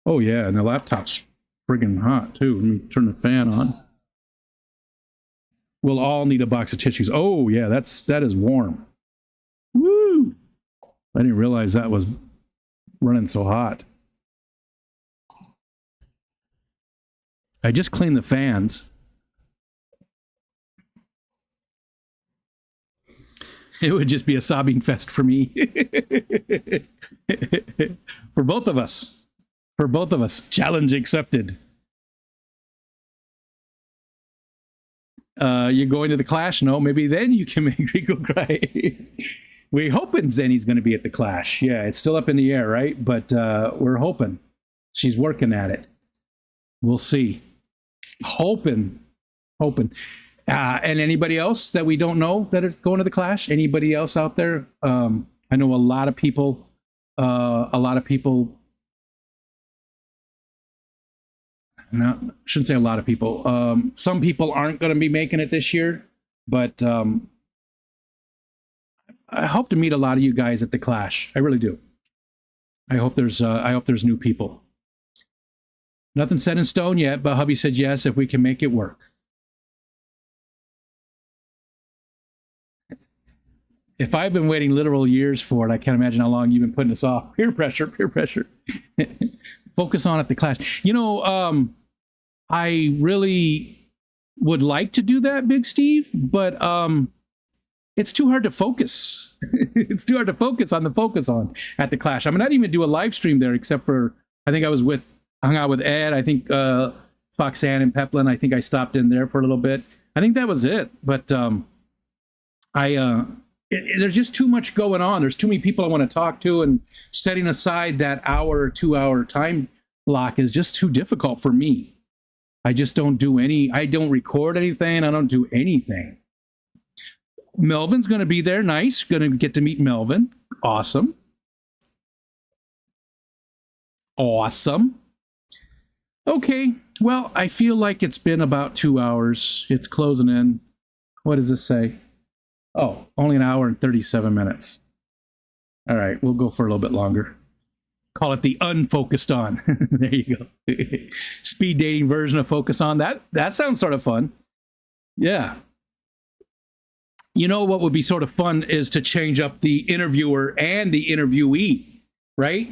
Oh yeah, and the laptop's friggin' hot too. Let me turn the fan on. We'll all need a box of tissues. Oh yeah, that is warm. Woo! I didn't realize that was running so hot. I just cleaned the fans. It would just be a sobbing fest for me. For both of us. For both of us. Challenge accepted. You're going to the Clash? No, maybe then you can make Rico cry. We're hoping Zenny's going to be at the Clash. Yeah, it's still up in the air, right? But we're hoping. She's working at it. We'll see. Hoping. And anybody else that we don't know that is going to the Clash? Anybody else out there? I know a lot of people. No, shouldn't say a lot of people. Some people aren't going to be making it this year, but I hope to meet a lot of you guys at the Clash. I really do. I hope there's new people. Nothing set in stone yet, but hubby said yes if we can make it work. If I've been waiting literal years for it, I can't imagine how long you've been putting this off. Peer pressure. Focus on at the Clash. You know, I really would like to do that, Big Steve, but it's too hard to focus. It's too hard to focus on at the Clash. I mean, I didn't even do a live stream there except for, I think I hung out with Ed. I think Foxanne and Peplin. I think I stopped in there for a little bit. I think that was it. But there's just too much going on. There's too many people I want to talk to, and setting aside that hour or 2 hour time block is just too difficult for me. I just don't do I don't record anything. I don't do anything. Melvin's going to be there. Nice. Going to get to meet Melvin. Awesome. Okay. Well, I feel like it's been about 2 hours. It's closing in. What does this say? Oh, only an hour and 37 minutes. All right, we'll go for a little bit longer. Call it the unfocused on. There you go. Speed dating version of Focus On. That sounds sort of fun. Yeah. You know what would be sort of fun is to change up the interviewer and the interviewee, right?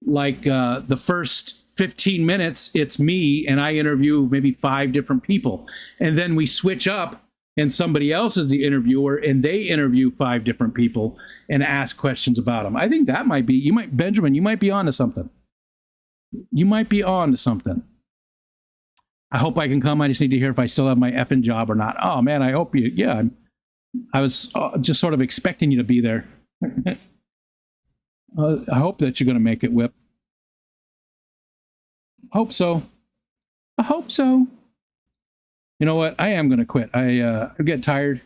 Like the first 15 minutes, it's me and I interview maybe 5 different people. And then we switch up and somebody else is the interviewer and they interview 5 different people and ask questions about them. I think that might be, Benjamin, you might be on to something. I hope I can come. I just need to hear if I still have my effing job or not. Oh man, I hope you, yeah. I was just sort of expecting you to be there. I hope that you're going to make it, Whip. I hope so. You know what? I am going to quit. I get tired.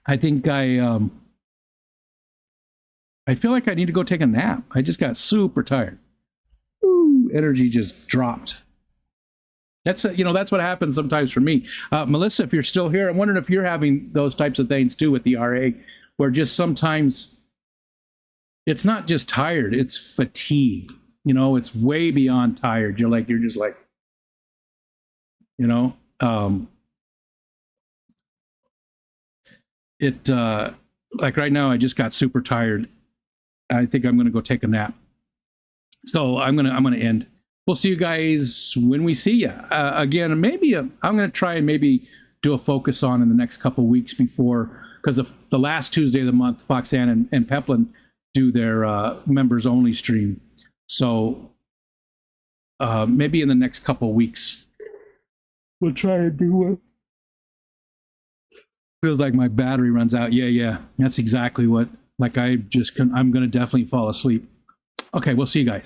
I think I feel like I need to go take a nap. I just got super tired. Energy just dropped. That's that's what happens sometimes for me. Melissa, if you're still here, I'm wondering if you're having those types of things too with the RA, where just sometimes it's not just tired, it's fatigue. It's way beyond tired. You're just like, like right now, I just got super tired. I think I'm going to go take a nap. So I'm gonna end. We'll see you guys when we see you again. Maybe I'm gonna try and maybe do a Focus On in the next couple of weeks before, because the last Tuesday of the month, Foxanne and Peplin do their members only stream. So maybe in the next couple of weeks we'll try and do it. Feels like my battery runs out. Yeah. That's exactly what. Like I'm gonna definitely fall asleep. Okay, we'll see you guys.